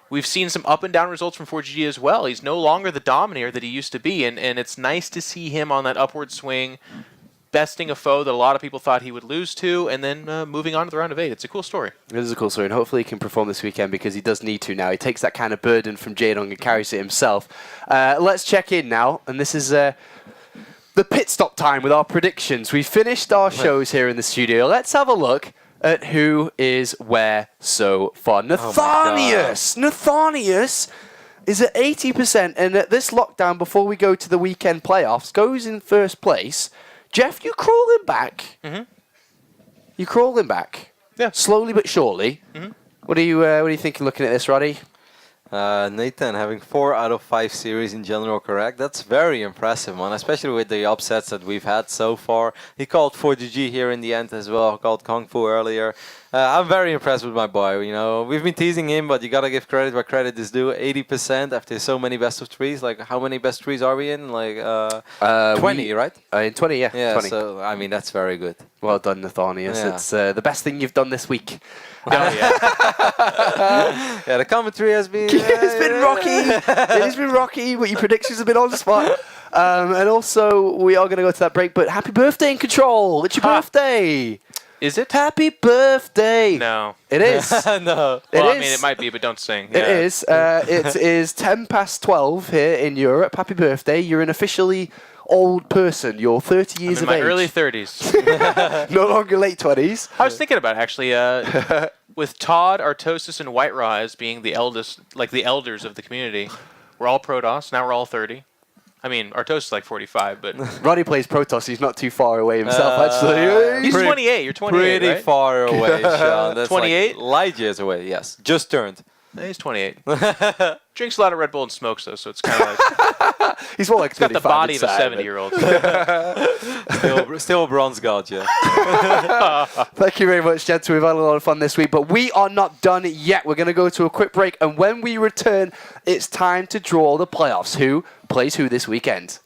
[SPEAKER 2] we've seen some up and down results from ForGG as well. He's no longer the dominator that he used to be, and it's nice to see him on that upward swing, besting a foe that a lot of people thought he would lose to, and then moving on to the round of 8. It's a cool story.
[SPEAKER 1] It is a cool story, and hopefully he can perform this weekend because he does need to now. He takes that kind of burden from Jaedong and carries it himself. Let's check in now, and this is the pit stop time with our predictions. We finished our shows here in the studio. Let's have a look at who is where so far. Nathanius is at 80%, and at this lockdown before we go to the weekend playoffs, goes in first place. Jeff, you crawling back. You crawling back.
[SPEAKER 2] Yeah.
[SPEAKER 1] Slowly but surely. What are you thinking looking at this, Roddy?
[SPEAKER 3] Nathan having 4 out of 5 series in general correct. That's very impressive, man, especially with the upsets that we've had so far. He called ForGG here in the end as well, called Kung Fu earlier. I'm very impressed with my boy. You know, we've been teasing him, but you gotta give credit where credit is due. 80% after so many best of 3s. Like, how many best 3s are we in? Like 20, right?
[SPEAKER 1] In 20, yeah.
[SPEAKER 3] Yeah,
[SPEAKER 1] 20.
[SPEAKER 3] so I mean that's very good.
[SPEAKER 1] Well done, Nathanius.
[SPEAKER 3] Yeah.
[SPEAKER 1] It's the best thing you've done this week.
[SPEAKER 3] Yeah, the commentary has been...
[SPEAKER 1] It's been rocky. It has been rocky, but your predictions have been on the spot. And also, we are going to go to that break, but happy birthday in control. It's your birthday.
[SPEAKER 2] Is it?
[SPEAKER 1] Happy birthday.
[SPEAKER 2] No.
[SPEAKER 1] It is.
[SPEAKER 3] No.
[SPEAKER 2] Well,
[SPEAKER 1] It
[SPEAKER 2] I mean, it might be, but don't sing.
[SPEAKER 1] It is. It is 10 past 12 here in Europe. Happy birthday. You're an officially old person. You're 30 years
[SPEAKER 2] I'm
[SPEAKER 1] of
[SPEAKER 2] in my
[SPEAKER 1] age.
[SPEAKER 2] early 30s.
[SPEAKER 1] No longer late 20s.
[SPEAKER 2] I was thinking about it, actually, with Todd, Artosis, and White Raw as being the eldest, like the elders of the community. We're all Protoss. Now we're all 30. I mean, Artosis is like 45, but...
[SPEAKER 1] Roddy plays Protoss. He's not too far away himself, actually.
[SPEAKER 2] He's 28. You're 28,
[SPEAKER 3] Pretty
[SPEAKER 2] right?
[SPEAKER 3] far away, Sean. That's
[SPEAKER 2] 28?
[SPEAKER 3] Like light years away, yes. Just turned.
[SPEAKER 2] He's 28. Drinks a lot of Red Bull and smokes, though, so it's kind of like...
[SPEAKER 1] He's more like
[SPEAKER 2] He's got the
[SPEAKER 1] 35
[SPEAKER 2] body of a
[SPEAKER 1] inside,
[SPEAKER 2] 70-year-old.
[SPEAKER 3] Still a bronze god, yeah.
[SPEAKER 1] Thank you very much, gents. We've had a lot of fun this week, but we are not done yet. We're going to go to a quick break, and when we return, it's time to draw the playoffs. Who plays who this weekend?